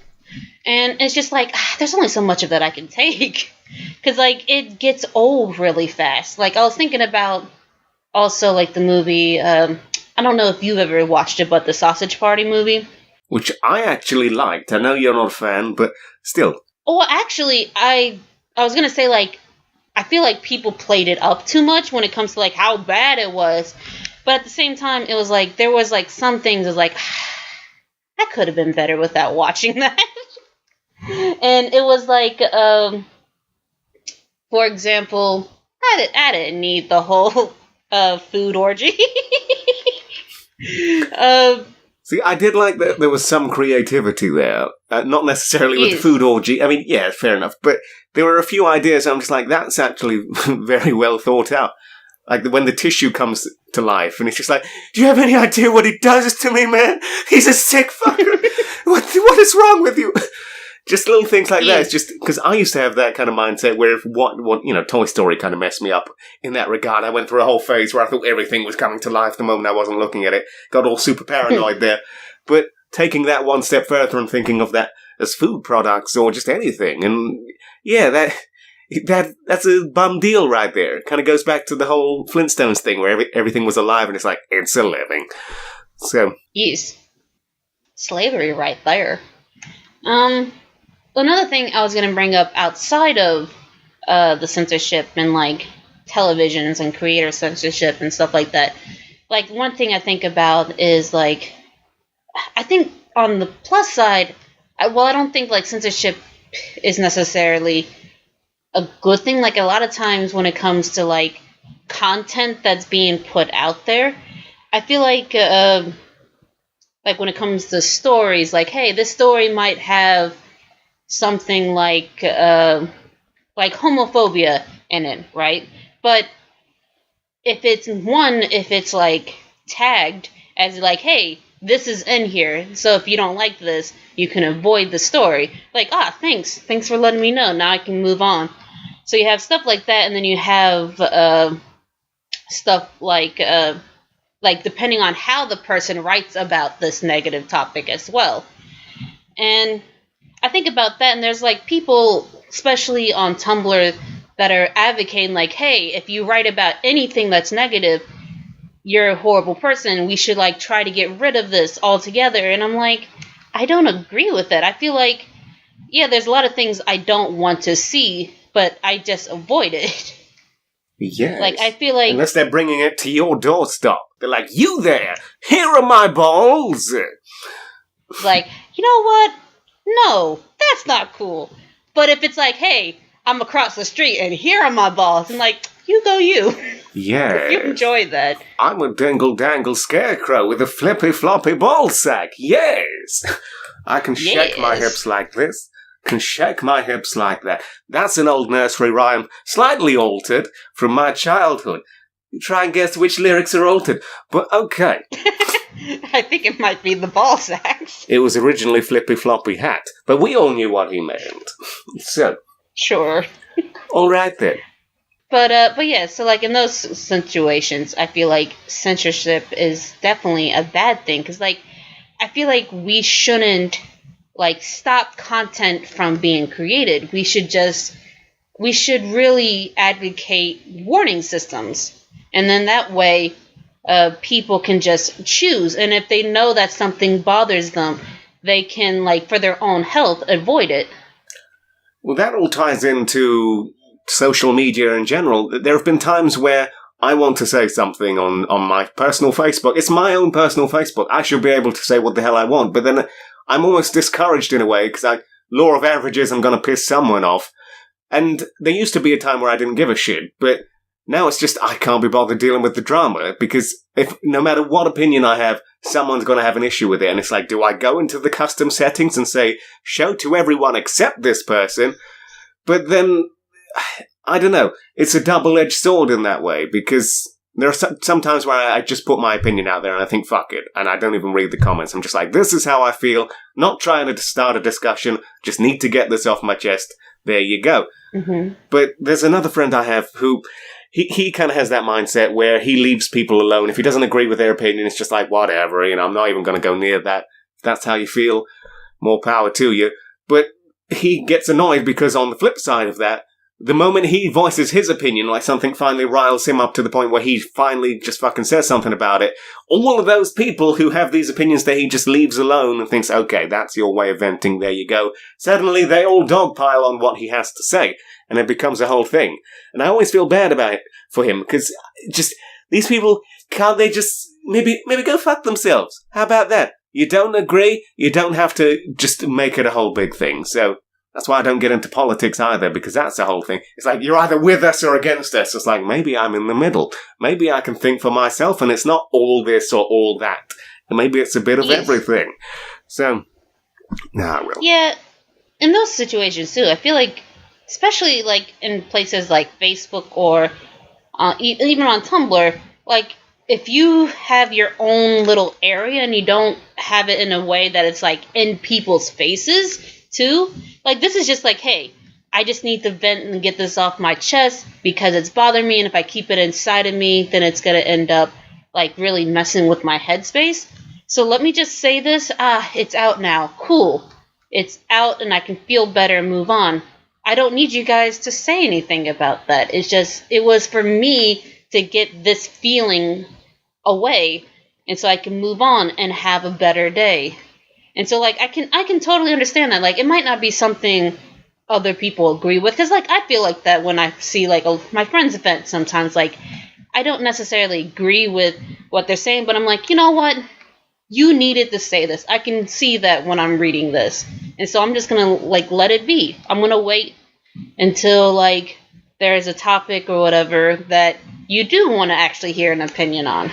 And it's just like, there's only so much of that I can take. Because, like, it gets old really fast. Like, I was thinking about also, like, the movie, I don't know if you've ever watched it, but the Sausage Party movie. Which I actually liked. I know you're not a fan, but still. Oh, actually, I was going to say, like, I feel like people played it up too much when it comes to, like, how bad it was. But at the same time, it was like, there was, like, some things that was like, I could have been better without watching that. And it was like, for example, I didn't need the whole food orgy. See, I did like that there was some creativity there. Not necessarily with the food orgy. I mean, yeah, fair enough. But there were a few ideas I'm just like, that's actually very well thought out. Like when the tissue comes to life and it's just like, do you have any idea what he does to me, man? He's a sick fucker. What is wrong with you? Just little things like that. It's just because I used to have that kind of mindset where if Toy Story kind of messed me up in that regard. I went through a whole phase where I thought everything was coming to life the moment I wasn't looking at it. Got all super paranoid there. But taking that one step further and thinking of that as food products or just anything. And yeah, that's a bum deal right there. Kind of goes back to the whole Flintstones thing where everything was alive and it's like, it's a living. So. Yes. Slavery right there. Another thing I was going to bring up outside of the censorship and, like, televisions and creator censorship and stuff like that, like, one thing I think about is, like, I think on the plus side, I don't think, like, censorship is necessarily a good thing. Like, a lot of times when it comes to, like, content that's being put out there, I feel like when it comes to stories, like, hey, this story might have something like homophobia in it, right? But if it's like tagged as like, hey, this is in here, so if you don't like this, you can avoid the story. Like, thanks for letting me know. Now I can move on. So you have stuff like that, and then you have stuff like depending on how the person writes about this negative topic as well. And I think about that, and there's, like, people, especially on Tumblr, that are advocating, like, hey, if you write about anything that's negative, you're a horrible person. We should, like, try to get rid of this altogether. And I'm like, I don't agree with that. I feel like, yeah, there's a lot of things I don't want to see, but I just avoid it. Yes. Like, I feel like... Unless they're bringing it to your doorstep. They're like, you there! Here are my balls! Like, you know what? No, that's not cool. But if it's like, hey, I'm across the street and here are my balls, and like, you go you. Yeah. You enjoy that. I'm a dingle-dangle scarecrow with a flippy-floppy ball sack. Yes! I can shake my hips like this. Can shake my hips like that. That's an old nursery rhyme, slightly altered from my childhood. Try and guess which lyrics are altered. But okay. I think it might be the ball sacks. It was originally Flippy Floppy Hat, but we all knew what he meant. So. Sure. All right then. But yeah, so like in those situations, I feel like censorship is definitely a bad thing. Because like, I feel like we shouldn't like stop content from being created. We should really advocate warning systems. And then that way, people can just choose. And if they know that something bothers them, they can, like, for their own health, avoid it. Well, that all ties into social media in general, there have been times where I want to say something on my personal Facebook. It's my own personal Facebook. I should be able to say what the hell I want. But then I'm almost discouraged in a way because law of averages, I'm going to piss someone off. And there used to be a time where I didn't give a shit. But now it's just I can't be bothered dealing with the drama because if no matter what opinion I have, someone's going to have an issue with it. And it's like, do I go into the custom settings and say, show to everyone except this person? But then, I don't know. It's a double-edged sword in that way, because there are some times where I just put my opinion out there and I think, fuck it, and I don't even read the comments. I'm just like, this is how I feel, not trying to start a discussion, just need to get this off my chest. There you go. Mm-hmm. But there's another friend I have who, he kind of has that mindset where he leaves people alone. If he doesn't agree with their opinion, it's just like, whatever, I'm not even going to go near that. If that's how you feel, more power to you. But he gets annoyed because on the flip side of that, the moment he voices his opinion, like something finally riles him up to the point where he finally just fucking says something about it, all of those people who have these opinions that he just leaves alone and thinks, okay, that's your way of venting, there you go, suddenly they all dogpile on what he has to say, and it becomes a whole thing. And I always feel bad about it for him, because just, these people, can't they just maybe go fuck themselves? How about that? You don't agree, you don't have to just make it a whole big thing, so... That's why I don't get into politics either, because that's the whole thing. It's like, you're either with us or against us. It's like, maybe I'm in the middle. Maybe I can think for myself, and it's not all this or all that. And maybe it's a bit of everything. So, well. Yeah, in those situations, too, I feel like, especially, like, in places like Facebook or even on Tumblr, like, if you have your own little area and you don't have it in a way that it's, like, in people's faces... too. Like, this is just like, hey, I just need to vent and get this off my chest because it's bothering me, and if I keep it inside of me, then it's going to end up, like, really messing with my headspace. So let me just say this. It's out now. Cool. It's out, and I can feel better and move on. I don't need you guys to say anything about that. It's just, it was for me to get this feeling away, and so I can move on and have a better day. And so, like, I can totally understand that. Like, it might not be something other people agree with. Because, like, I feel like that when I see, like, my friends' event sometimes. Like, I don't necessarily agree with what they're saying. But I'm like, you know what? You needed to say this. I can see that when I'm reading this. And so I'm just going to, like, let it be. I'm going to wait until, like, there's a topic or whatever that you do want to actually hear an opinion on.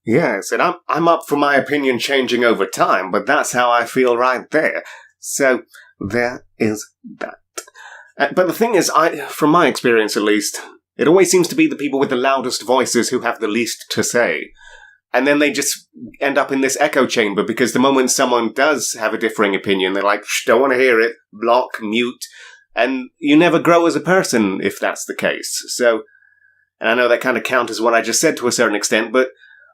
Yes, and I'm up for my opinion changing over time, but that's how I feel right there. So, there is that. But the thing is, from my experience at least, it always seems to be the people with the loudest voices who have the least to say. And then they just end up in this echo chamber, because the moment someone does have a differing opinion, they're like, don't want to hear it, block, mute, and you never grow as a person if that's the case. So, and I know that kind of counters what I just said to a certain extent, but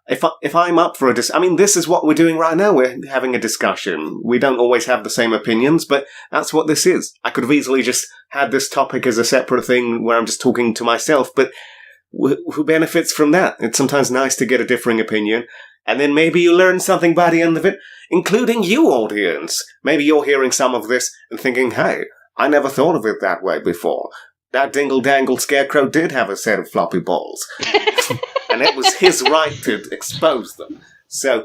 if I'm up for this is what we're doing right now. We're having a discussion. We don't always have the same opinions, but that's what this is. I could have easily just had this topic as a separate thing where I'm just talking to myself, but who benefits from that? It's sometimes nice to get a differing opinion, and then maybe you learn something by the end of it, including you, audience. Maybe you're hearing some of this and thinking, hey, I never thought of it that way before. That dingle-dangle scarecrow did have a set of floppy balls. And it was his right to expose them. So,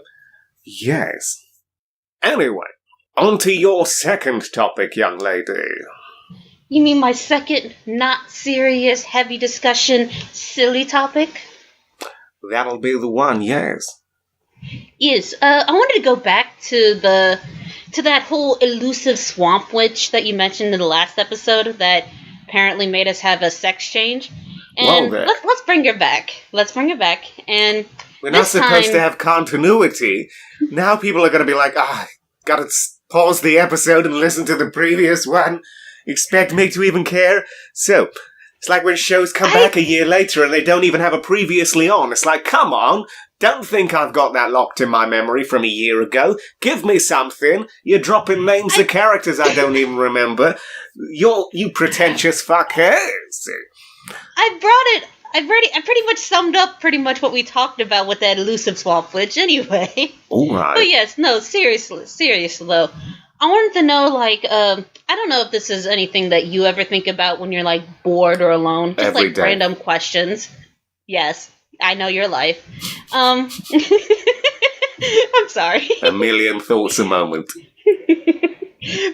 yes. Anyway, on to your second topic, young lady. You mean my second, not serious, heavy discussion, silly topic? That'll be the one, yes. Yes, I wanted to go back to that whole elusive swamp witch that you mentioned in the last episode that apparently made us have a sex change. And let's bring her back. Let's bring her back. And we're not supposed to have continuity. Now people are going to be like, gotta pause the episode and listen to the previous one. Expect me to even care? So, it's like when shows come back a year later and they don't even have a previously on. It's like, come on, don't think I've got that locked in my memory from a year ago. Give me something. You're dropping names of characters I don't even remember. You pretentious fuckers. I pretty much summed up pretty much what we talked about with that elusive swamp witch anyway. All right. But yes, no, seriously though. I wanted to know, like, I don't know if this is anything that you ever think about when you're, like, bored or alone. Just, Every like, day. random questions. Yes, I know your life. I'm sorry. A million thoughts a moment.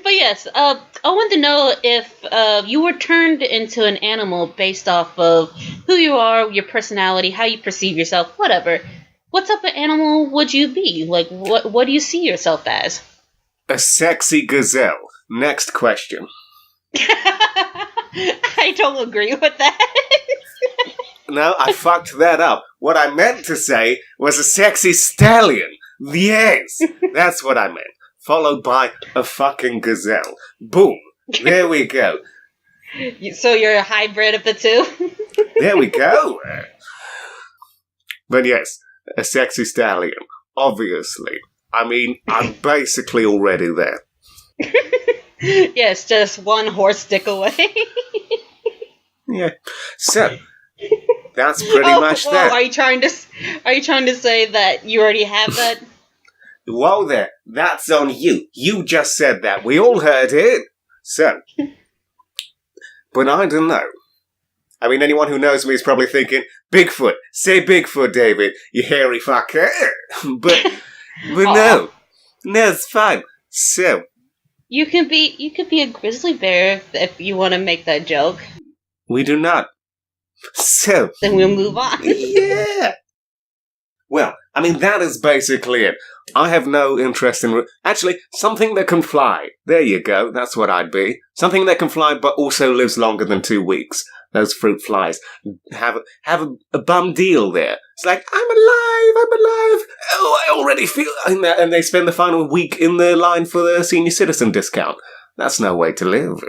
But yes, I want to know if you were turned into an animal based off of who you are, your personality, how you perceive yourself, whatever. What type of animal would you be? Like, what do you see yourself as? A sexy gazelle. Next question. I don't agree with that. No, I fucked that up. What I meant to say was a sexy stallion. Yes, that's what I meant. Followed by a fucking gazelle. Boom. There we go. So you're a hybrid of the two? There we go. But yes, a sexy stallion. Obviously. I mean, I'm basically already there. Yes, just one horse dick away. Yeah. So, that's pretty much that. Are you trying to say that you already have that? Whoa there, that's on you. You just said that. We all heard it. So, but I don't know. I mean, anyone who knows me is probably thinking, Bigfoot. Say Bigfoot, David, you hairy fucker. but no. No, it's fine. So. You could be a grizzly bear if you want to make that joke. We do not. So. Then we'll move on. Yeah. Well, I mean, that is basically it. I have no interest in... Actually, something that can fly. There you go. That's what I'd be. Something that can fly but also lives longer than 2 weeks. Those fruit flies. Have a bum deal there. It's like, I'm alive. Oh, I already feel... And they spend the final week in the line for the senior citizen discount. That's no way to live.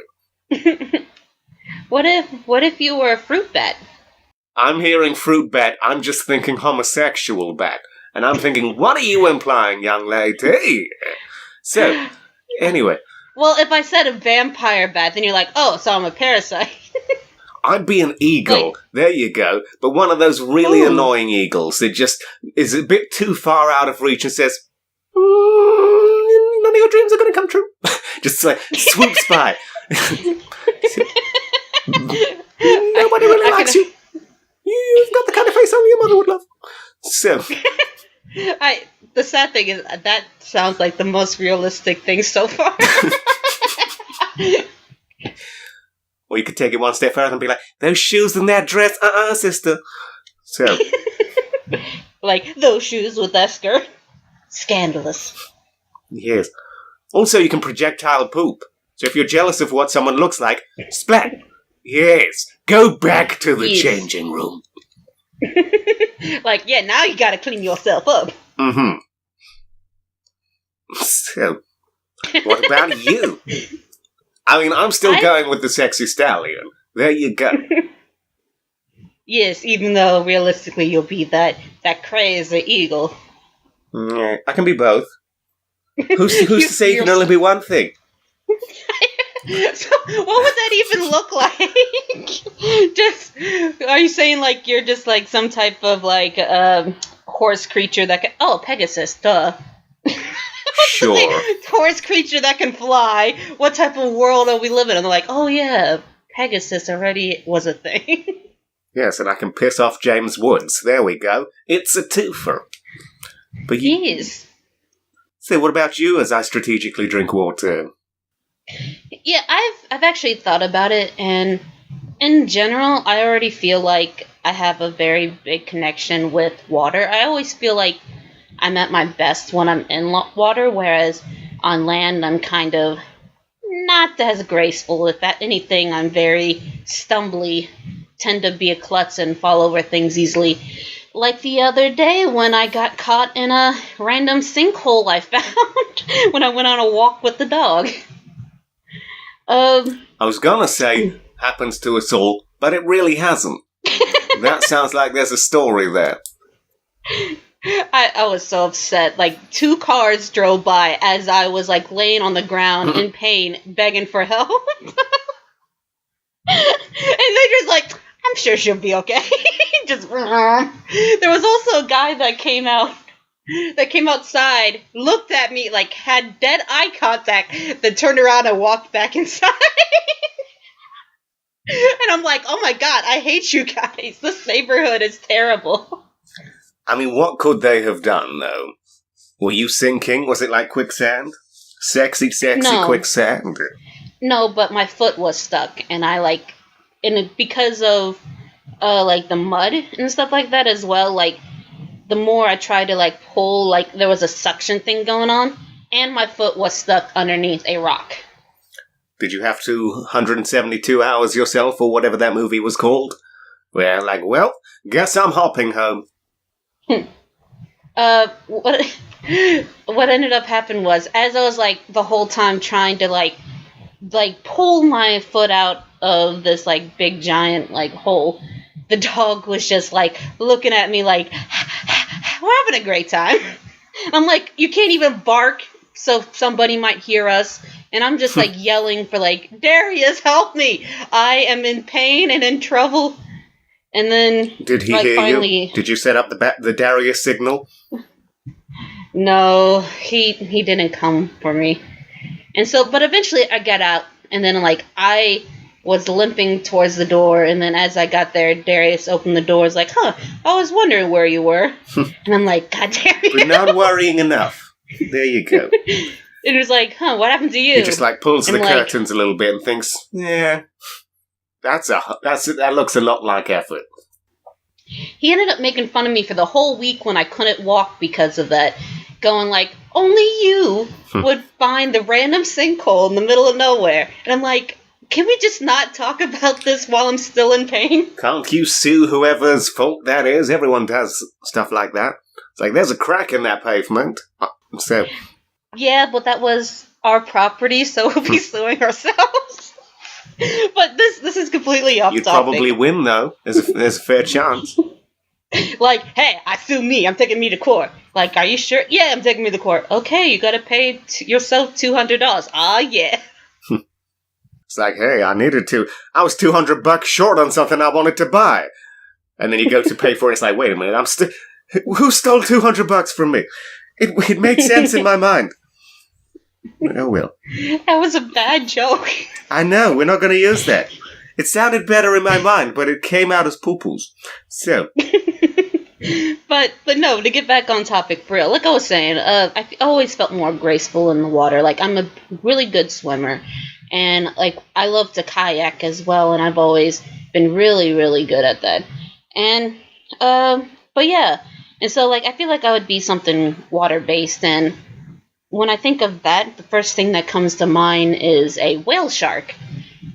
What if you were a fruit bat? I'm hearing fruit bat, I'm just thinking homosexual bat. And I'm thinking, what are you implying, young lady? So, anyway. Well, if I said a vampire bat, then you're like, oh, so I'm a parasite. I'd be an eagle. There you go. But one of those really annoying eagles that just is a bit too far out of reach and says, none of your dreams are going to come true. Just like swoops by. Nobody really likes you. You've got the kind of face only your mother would love. So. The sad thing is, that sounds like the most realistic thing so far. Or you could take it one step further and be like, those shoes and that dress, sister. So. Like, those shoes with that skirt. Scandalous. Yes. Also, you can projectile poop. So if you're jealous of what someone looks like, splat. Yes. Go back to the changing room. Like, yeah, now you gotta clean yourself up. Mm-hmm. So, what about you? I mean, I'm still going with the sexy stallion. There you go. Yes, even though realistically you'll be that crazy eagle. Yeah, I can be both. Who's to say you can only be one thing? So, what would that even look like? Just, are you saying like you're just like some type of like horse creature that can... Oh, Pegasus, duh. Sure. Horse creature that can fly. What type of world are we living in? And they're like, oh yeah, Pegasus already was a thing. Yes, and I can piss off James Woods. There we go. It's a twofer. But Yes. So what about you as I strategically drink water? Yeah, I've actually thought about it, and in general, I already feel like I have a very big connection with water. I always feel like I'm at my best when I'm in water, whereas on land, I'm kind of not as graceful. If anything, I'm very stumbly, tend to be a klutz and fall over things easily. Like the other day when I got caught in a random sinkhole I found when I went on a walk with the dog. I was gonna say, happens to us all, but it really hasn't. That sounds like there's a story there. I was so upset. Like, 2 cars drove by as I was, like, laying on the ground in pain, begging for help. And they're just like, I'm sure she'll be okay. Just, there was also a guy that came out that came outside, looked at me, like, had dead eye contact, then turned around and walked back inside. And I'm like, oh my god, I hate you guys. This neighborhood is terrible. I mean, what could they have done, though? Were you sinking? Was it like quicksand? Sexy No. quicksand? No, but my foot was stuck, and I, like, because of, like, the mud and stuff like that as well, like, the more I tried to, like, pull, like, there was a suction thing going on, and my foot was stuck underneath a rock. Did you have to 172 hours yourself, or whatever that movie was called? Well, guess I'm hopping home. What ended up happening was, as I was, like, the whole time trying to, like, pull my foot out of this, like, big, giant, like, hole, the dog was just, like, looking at me like, we're having a great time. I'm like, you can't even bark so somebody might hear us. And I'm just, like, yelling for, like, Darius, help me! I am in pain and in trouble. And then, did he like, hear finally, you? Did you set up the Darius signal? No, he didn't come for me. And so, but eventually I got out, and then, like, I was limping towards the door, and then as I got there, Darius opened the door, was like, I was wondering where you were. And I'm like, God, Darius. We're not worrying enough. There you go. It was like, what happened to you? He just, like, pulls the like, curtains a little bit and thinks, yeah, that looks a lot like effort. He ended up making fun of me for the whole week when I couldn't walk because of that. Going like, only you would find the random sinkhole in the middle of nowhere. And I'm like, can we just not talk about this while I'm still in pain? Can't you sue whoever's fault that is? Everyone does stuff like that. It's like, there's a crack in that pavement. So... Yeah, but that was our property, so we'll be suing ourselves. But this is completely off You'd topic. probably win, though. There's a fair chance. Like, hey, I sue me. I'm taking me to court. Like, are you sure? Yeah, I'm taking me to court. Okay, you gotta pay yourself $200. Ah, yeah. It's like, hey, I was $200 short on something I wanted to buy. And then you go to pay for it, it's like, wait a minute, who stole $200 from me? It made sense in my mind. Oh, well. That was a bad joke. I know, we're not going to use that. It sounded better in my mind, but it came out as poo-poos. So. But no, to get back on topic for real, like I was saying, I always felt more graceful in the water. Like, I'm a really good swimmer. And, like, I love to kayak as well, and I've always been really, really good at that. And, but yeah. And so, like, I feel like I would be something water-based, and when I think of that, the first thing that comes to mind is a whale shark,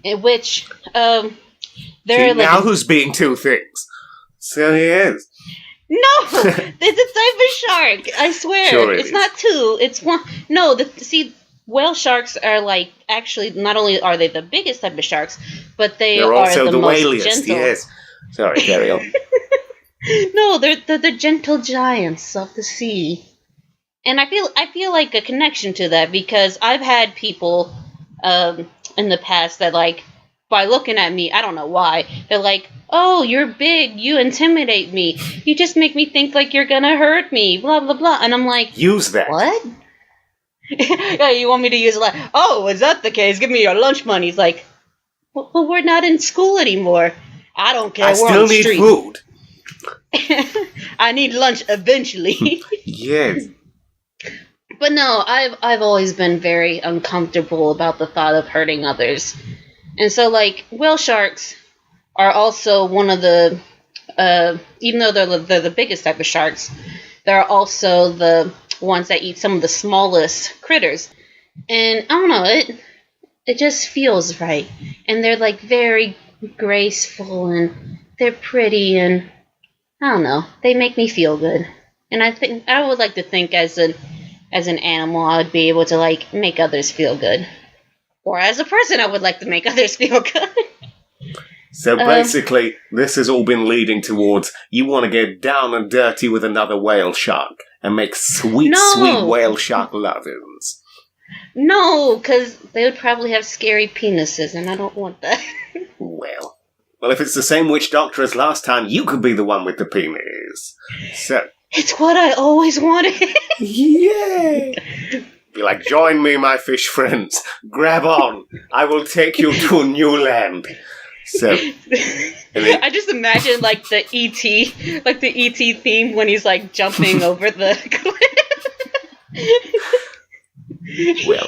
in which, they're See, now who's being two things? So he is. No! It's a type of shark! I swear. Sure it's not two, it's one. No, see, whale sharks are, like, actually, not only are they the biggest type of sharks, but they're are also the most whaliest, gentle. yes. Sorry, carry on. No, they're the gentle giants of the sea. And I feel like a connection to that because I've had people in the past that, like, by looking at me, I don't know why, they're like, oh, you're big, you intimidate me, you just make me think like you're gonna hurt me, blah, blah, blah. And I'm like, use that. What? Yeah, you want me to use it like, oh, is that the case? Give me your lunch money. It's like, well, we're not in school anymore. I don't care. I we're still on the need street. food. I need lunch eventually. Yes. But no, I've always been very uncomfortable about the thought of hurting others. And so, like, whale sharks are also one of the, even though they're the biggest type of sharks, they're also the ones that eat some of the smallest critters. And I don't know, it just feels right. And they're, like, very graceful and they're pretty and I don't know, they make me feel good. And I would like to think as an animal I would be able to, like, make others feel good. Or as a person I would like to make others feel good. So basically, this has all been leading towards you want to get down and dirty with another whale shark and make sweet whale shark lovins. No, because they would probably have scary penises, and I don't want that. Well, if it's the same witch doctor as last time, you could be the one with the penis. So, It's what I always wanted. Yay! Be like, join me, my fish friends. Grab on. I will take you to a new land. So, I just imagine like the ET theme when he's like jumping over the cliff. Well,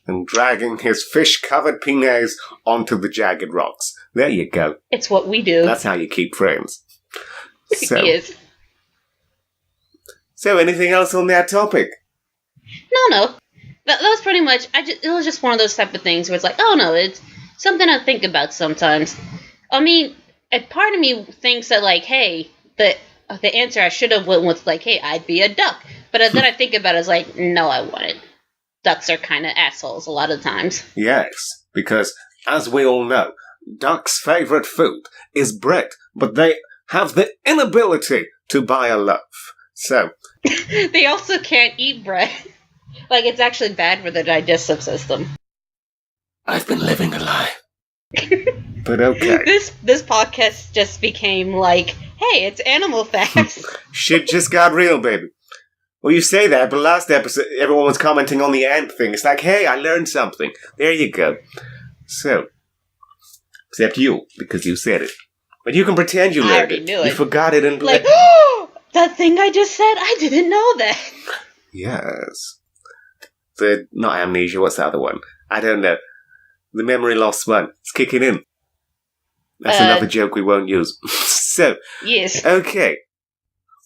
and dragging his fish-covered penis onto the jagged rocks. There you go. It's what we do. That's how you keep friends. So, Yes. So, anything else on that topic? No. That was pretty much. It was just one of those type of things where it's like, oh no, it's something I think about sometimes. I mean, a part of me thinks that like, hey, the answer I should have went with like, hey, I'd be a duck. But then I think about it as like, no, I wouldn't. Ducks are kind of assholes a lot of times. Yes, because as we all know, ducks' favorite food is bread, but they have the inability to buy a loaf. So they also can't eat bread. Like, it's actually bad for their digestive system. I've been living a lie. But okay. This podcast just became like, hey, it's animal facts. Shit just got real, baby. Well, you say that, but last episode, everyone was commenting on the ant thing. It's like, hey, I learned something. There you go. So, except you, because you said it. But you can pretend you learned it. Knew it. You forgot it and... Like, oh, that thing I just said, I didn't know that. Yes. Not amnesia, what's the other one? I don't know. The memory loss one. It's kicking in. That's another joke we won't use. So, yes. Okay.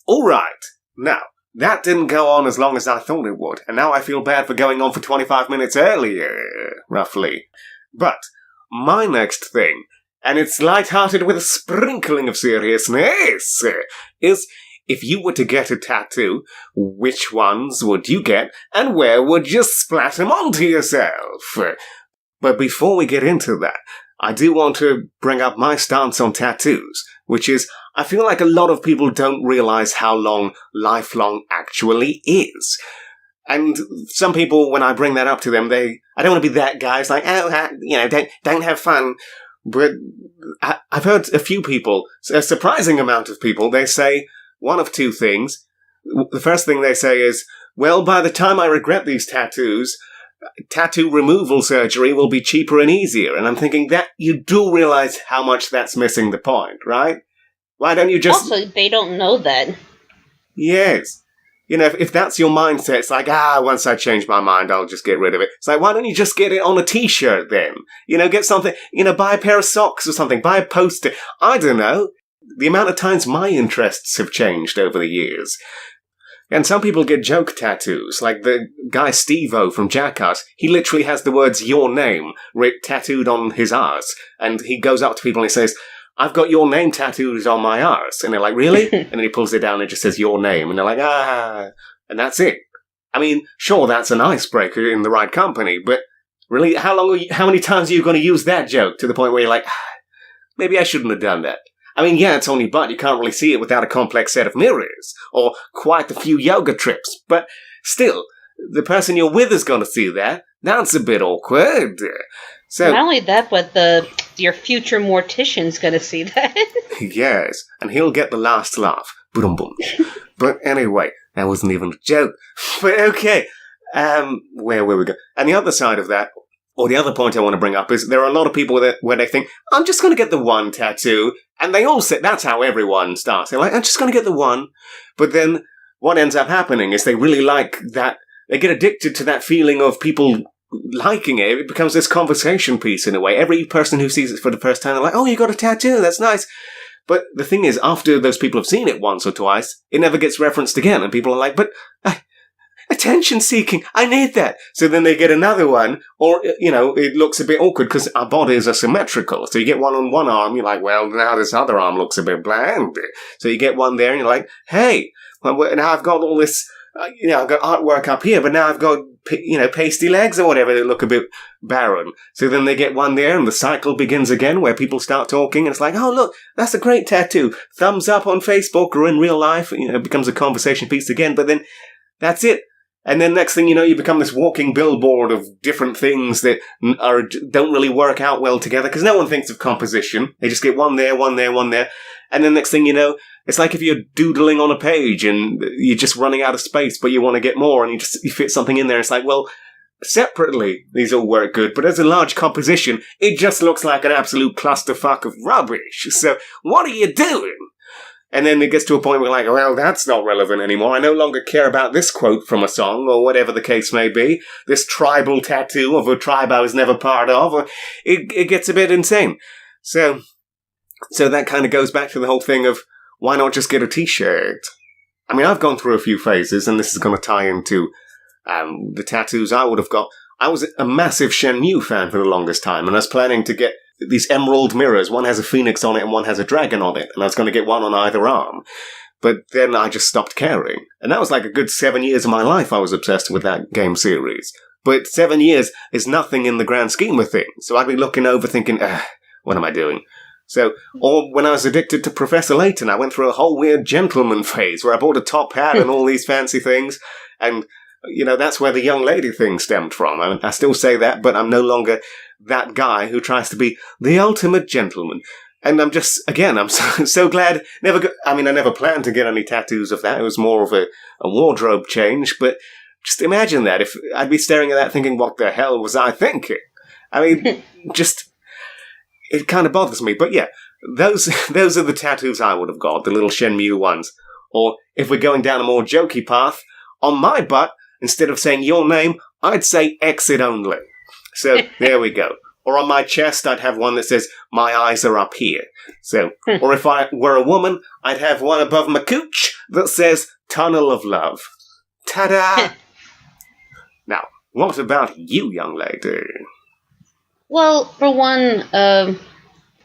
All right. Now, that didn't go on as long as I thought it would, and now I feel bad for going on for 25 minutes earlier, roughly. But, my next thing, and it's light-hearted with a sprinkling of seriousness, is... If you were to get a tattoo, which ones would you get, and where would you splat them onto yourself? But before we get into that, I do want to bring up my stance on tattoos, which is, I feel like a lot of people don't realize how long lifelong actually is. And some people, when I bring that up to them, I don't want to be that guy. It's like, don't have fun. But I've heard a few people, a surprising amount of people, they say, one of two things. The first thing they say is, well, by the time I regret these tattoos, tattoo removal surgery will be cheaper and easier. And I'm thinking that you do realize how much that's missing the point, right? Why don't you just... Also, they don't know that. Yes. You know, if that's your mindset, it's like, once I change my mind, I'll just get rid of it. It's like, why don't you just get it on a t-shirt then? You know, get something, buy a pair of socks or something, buy a poster. I don't know. The amount of times my interests have changed over the years. And some people get joke tattoos, like the guy Steve-O from Jackass. He literally has the words, your name, tattooed on his arse. And he goes up to people and he says, I've got your name tattooed on my arse. And they're like, really? And then he pulls it down and it just says your name. And they're like, And that's it. I mean, sure, that's an icebreaker in the right company, but really, how many times are you going to use that joke to the point where you're like, maybe I shouldn't have done that? I mean, yeah, it's on your butt. You can't really see it without a complex set of mirrors, or quite a few yoga trips. But still, the person you're with is going to see that. That's a bit awkward. So, not only that, but your future mortician's going to see that. Yes, and he'll get the last laugh. Boom, boom. But anyway, that wasn't even a joke. But okay, where we go? And the other side of that, or the other point I want to bring up is there are a lot of people where they think, I'm just going to get the one tattoo. And they all say, that's how everyone starts. They're like, I'm just going to get the one. But then what ends up happening is they really like that. They get addicted to that feeling of people liking it. It becomes this conversation piece in a way. Every person who sees it for the first time, they're like, oh, you got a tattoo. That's nice. But the thing is, after those people have seen it once or twice, it never gets referenced again. And people are like, but... attention-seeking, I need that. So then they get another one, or, it looks a bit awkward because our bodies are symmetrical. So you get one on one arm, you're like, well, now this other arm looks a bit bland. So you get one there, and you're like, hey, well, now I've got all this, I've got artwork up here, but now I've got, pasty legs or whatever that look a bit barren. So then they get one there, and the cycle begins again, where people start talking, and it's like, oh, look, that's a great tattoo. Thumbs up on Facebook or in real life, it becomes a conversation piece again, but then that's it. And then next thing you know, you become this walking billboard of different things that don't really work out well together because no one thinks of composition. They just get one there, one there, one there. And then next thing you know, It's like if you're doodling on a page and you're just running out of space, but you want to get more, and you fit something in there. It's like, well, separately, these all work good, but as a large composition, it just looks like an absolute clusterfuck of rubbish. So, what are you doing? And then it gets to a point where you're like, well, that's not relevant anymore. I no longer care about this quote from a song, or whatever the case may be. This tribal tattoo of a tribe I was never part of. It gets a bit insane. So that kind of goes back to the whole thing of, why not just get a t-shirt? I mean, I've gone through a few phases, and this is going to tie into the tattoos I would have got. I was a massive Shenmue fan for the longest time, and I was planning to get these emerald mirrors. One has a phoenix on it and one has a dragon on it, and I was going to get one on either arm. But then I just stopped caring. And that was like a good 7 years of my life I was obsessed with that game series. But 7 years is nothing in the grand scheme of things. So I'd be looking over thinking, what am I doing? So, or when I was addicted to Professor Layton, I went through a whole weird gentleman phase where I bought a top hat and all these fancy things. And, you know, that's where the young lady thing stemmed from. I still say that, but I'm no longer that guy who tries to be the ultimate gentleman. And I'm just, again, I'm so glad. I never planned to get any tattoos of that. It was more of a wardrobe change. But just imagine that. If I'd be staring at that thinking, what the hell was I thinking? I mean, just, it kind of bothers me. But yeah, those are the tattoos I would have got, the little Shenmue ones. Or if we're going down a more jokey path, on my butt, instead of saying your name, I'd say exit only. So, there we go. Or on my chest, I'd have one that says, my eyes are up here. So, or if I were a woman, I'd have one above my cooch that says, tunnel of love. Ta-da! Now, what about you, young lady? Well, for one,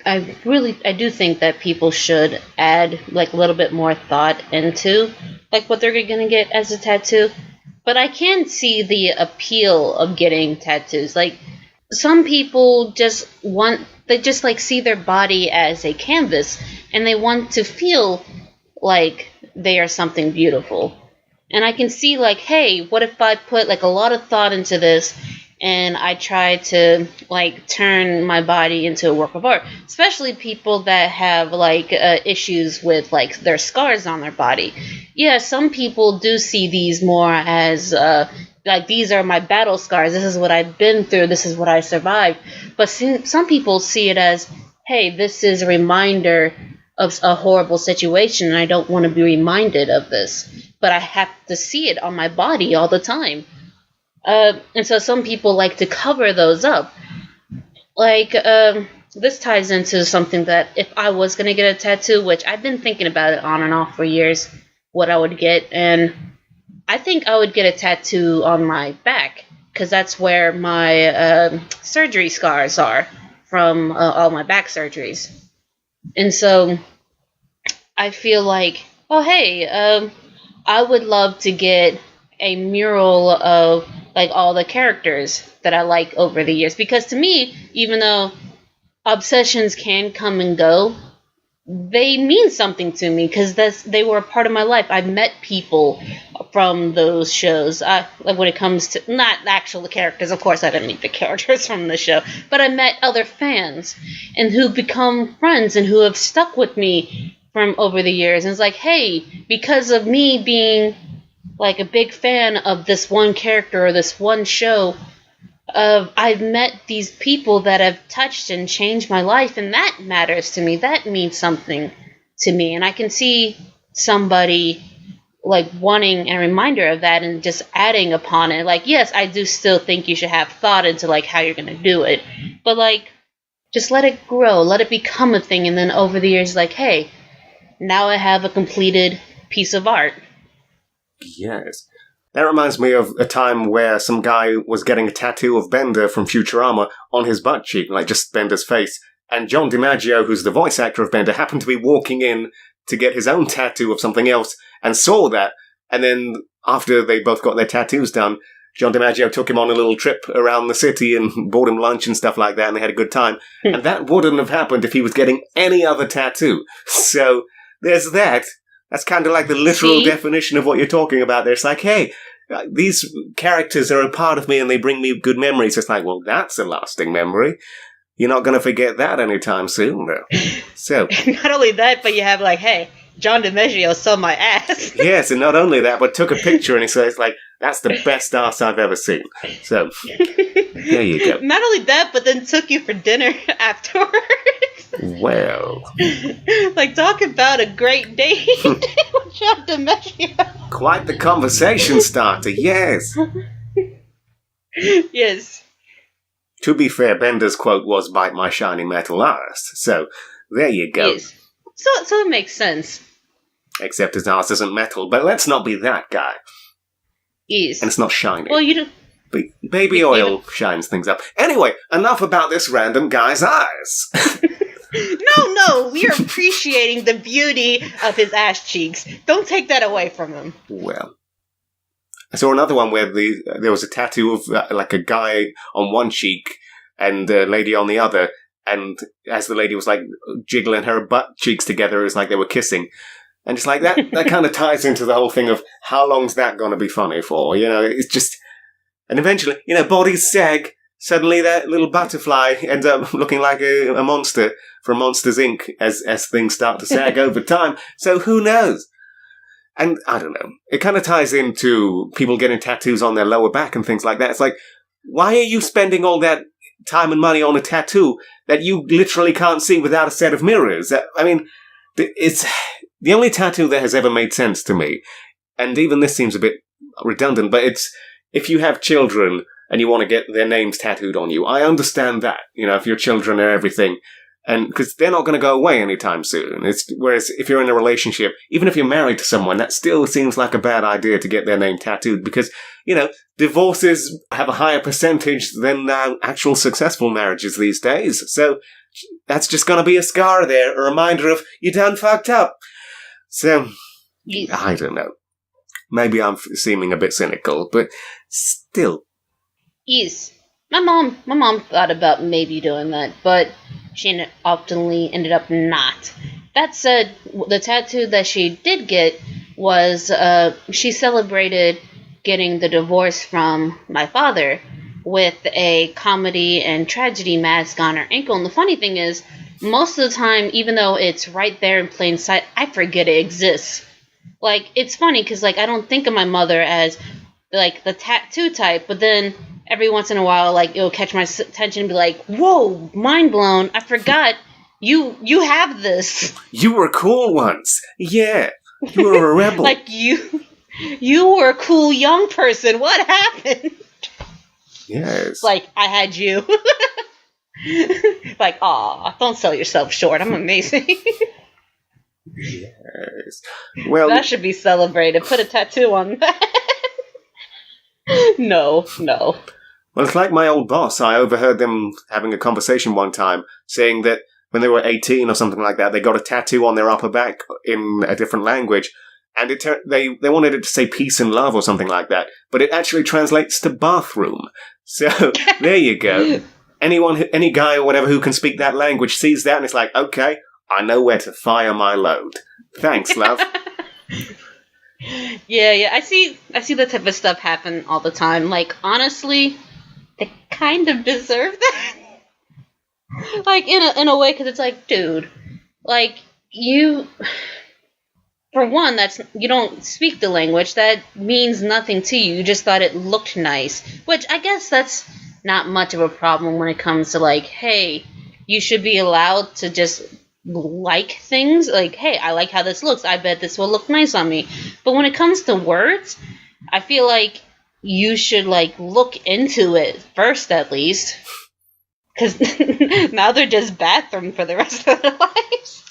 I do think that people should add, like, a little bit more thought into, like, what they're going to get as a tattoo. But I can see the appeal of getting tattoos. Like, some people they just like see their body as a canvas, and they want to feel like they are something beautiful. And I can see, like, hey, what if I put, like, a lot of thought into this, and I try to, like, turn my body into a work of art? Especially people that have, like, issues with, like, their scars on their body. Yeah, some people do see these more as, like, these are my battle scars. This is what I've been through. This is what I survived. But some people see it as, hey, this is a reminder of a horrible situation, and I don't want to be reminded of this. But I have to see it on my body all the time. And so some people like to cover those up. Like, this ties into something that if I was going to get a tattoo, which I've been thinking about it on and off for years, what I would get. And I think I would get a tattoo on my back, because that's where my surgery scars are from all my back surgeries. And so I feel like, oh, hey, I would love to get a mural of, like, all the characters that I like over the years. Because to me, even though obsessions can come and go, they mean something to me, because they were a part of my life. I met people from those shows. Like, when it comes to, not actual characters, of course I didn't meet the characters from the show, but I met other fans, and who've become friends, and who have stuck with me from over the years. And it's like, hey, because of me being, like, a big fan of this one character or this one show, I've met these people that have touched and changed my life, and that matters to me. That means something to me, and I can see somebody, like, wanting a reminder of that and just adding upon it. Like, yes, I do still think you should have thought into, like, how you're going to do it, but, like, just let it grow, let it become a thing, and then over the years, like, hey, now I have a completed piece of art. Yes. That reminds me of a time where some guy was getting a tattoo of Bender from Futurama on his butt cheek, like just Bender's face. And John DiMaggio, who's the voice actor of Bender, happened to be walking in to get his own tattoo of something else and saw that. And then after they both got their tattoos done, John DiMaggio took him on a little trip around the city and bought him lunch and stuff like that, and they had a good time. And that wouldn't have happened if he was getting any other tattoo. So there's that. That's kind of like the literal definition of what you're talking about there. It's like, hey, these characters are a part of me and they bring me good memories. It's like, well, that's a lasting memory. You're not going to forget that anytime soon, though. So not only that, but you have, like, hey, John DiMaggio saw my ass. Yes, and not only that, but took a picture and he says, like, that's the best ass I've ever seen. So, there you go. Not only that, but then took you for dinner afterwards. Well. Like, talk about a great date with John DiMaggio. Quite the conversation starter, yes. Yes. To be fair, Bender's quote was, "Bite my shiny metal arse." So, there you go. Yes. So it makes sense. Except his arse isn't metal, but let's not be that guy. Yes. And it's not shiny. Well, you don't... Baby oil shines things up. Anyway, enough about this random guy's eyes. No, we are appreciating the beauty of his ass cheeks. Don't take that away from him. Well, I saw another one where there was a tattoo of like a guy on one cheek and a lady on the other, and as the lady was like jiggling her butt cheeks together, it was like they were kissing. And it's like that kind of ties into the whole thing of how long's that going to be funny for? You know, it's just... And eventually, you know, bodies sag. Suddenly that little butterfly ends up looking like a monster from Monsters, Inc. as things start to sag over time. So who knows? And I don't know. It kind of ties into people getting tattoos on their lower back and things like that. It's like, why are you spending all that time and money on a tattoo that you literally can't see without a set of mirrors? I mean, it's the only tattoo that has ever made sense to me. And even this seems a bit redundant, but it's if you have children and you want to get their names tattooed on you, I understand that. You know, if your children are everything, and because they're not going to go away anytime soon. Whereas if you're in a relationship, even if you're married to someone, that still seems like a bad idea to get their name tattooed because, you know, divorces have a higher percentage than actual successful marriages these days. So that's just going to be a scar there, a reminder of you done fucked up. So, Yes. I don't know. Maybe I'm seeming a bit cynical, but still. Yes. My mom thought about maybe doing that, but she oftenly ended up not. That said, the tattoo that she did get was she celebrated getting the divorce from my father with a comedy and tragedy mask on her ankle. And the funny thing is, most of the time, even though it's right there in plain sight, I forget it exists. Like, it's funny because, like, I don't think of my mother as, like, the tattoo type, but then every once in a while, like, it'll catch my attention and be like, whoa, mind blown, I forgot, you have this. You were cool once. Yeah. You were a rebel. Like, you were a cool young person. What happened? Yes. Like, I had you. Like, aw, don't sell yourself short. I'm amazing. Yes. Well, That should be celebrated. Put a tattoo on that. No. well, it's like my old boss. I overheard them having a conversation one time saying that when they were 18 or something like that, they got a tattoo on their upper back in a different language. And they wanted it to say peace and love or something like that. But it actually translates to bathroom. So, there you go. Any guy or whatever who can speak that language sees that and it's like, okay, I know where to fire my load. Thanks, love. Yeah. I see that type of stuff happen all the time. Like, honestly, they kind of deserve that. Like, in a way, because it's like, dude, like, you... For one, you don't speak the language. That means nothing to you. You just thought it looked nice. Which, I guess that's not much of a problem when it comes to, like, hey, you should be allowed to just like things. Like, hey, I like how this looks. I bet this will look nice on me. But when it comes to words, I feel like you should, like, look into it first, at least. Because now they're just bathroom for the rest of their lives.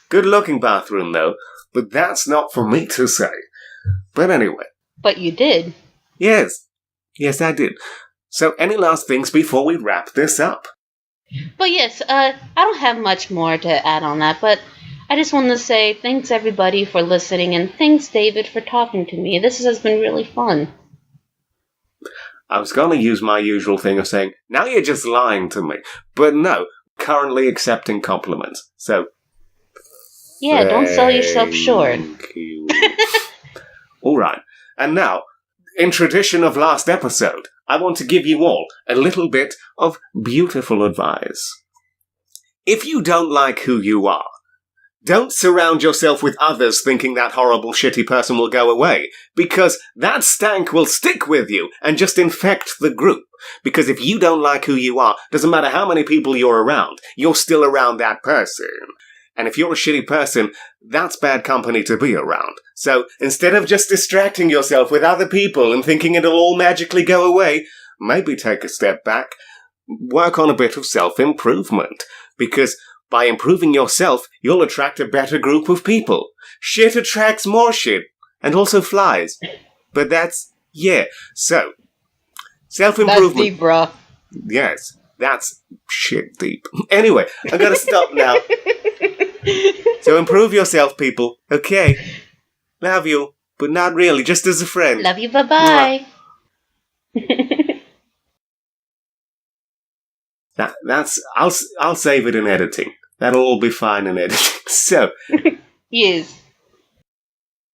Good-looking bathroom, though, but that's not for me to say. But anyway. But you did. Yes, I did. So, any last things before we wrap this up? But yes, I don't have much more to add on that, but I just wanted to say thanks everybody for listening, and thanks David for talking to me. This has been really fun. I was going to use my usual thing of saying, now you're just lying to me. But no, currently accepting compliments. So... Yeah, don't sell yourself short. Thank you. All right. And now, in tradition of last episode, I want to give you all a little bit of beautiful advice. If you don't like who you are, Don't surround yourself with others thinking that horrible, shitty person will go away, because that stank will stick with you and just infect the group. Because if you don't like who you are, doesn't matter how many people you're around, you're still around that person. And if you're a shitty person, that's bad company to be around. So instead of just distracting yourself with other people and thinking it'll all magically go away, maybe take a step back, work on a bit of self-improvement. Because by improving yourself, you'll attract a better group of people. Shit attracts more shit, and also flies. But so, self-improvement. That's deep, bruh. Yes, that's shit deep. Anyway, I'm gonna stop now. So improve yourself, people. Okay. Love you, but not really, just as a friend. Love you, bye-bye. I'll save it in editing. That'll all be fine in editing. So. Yes.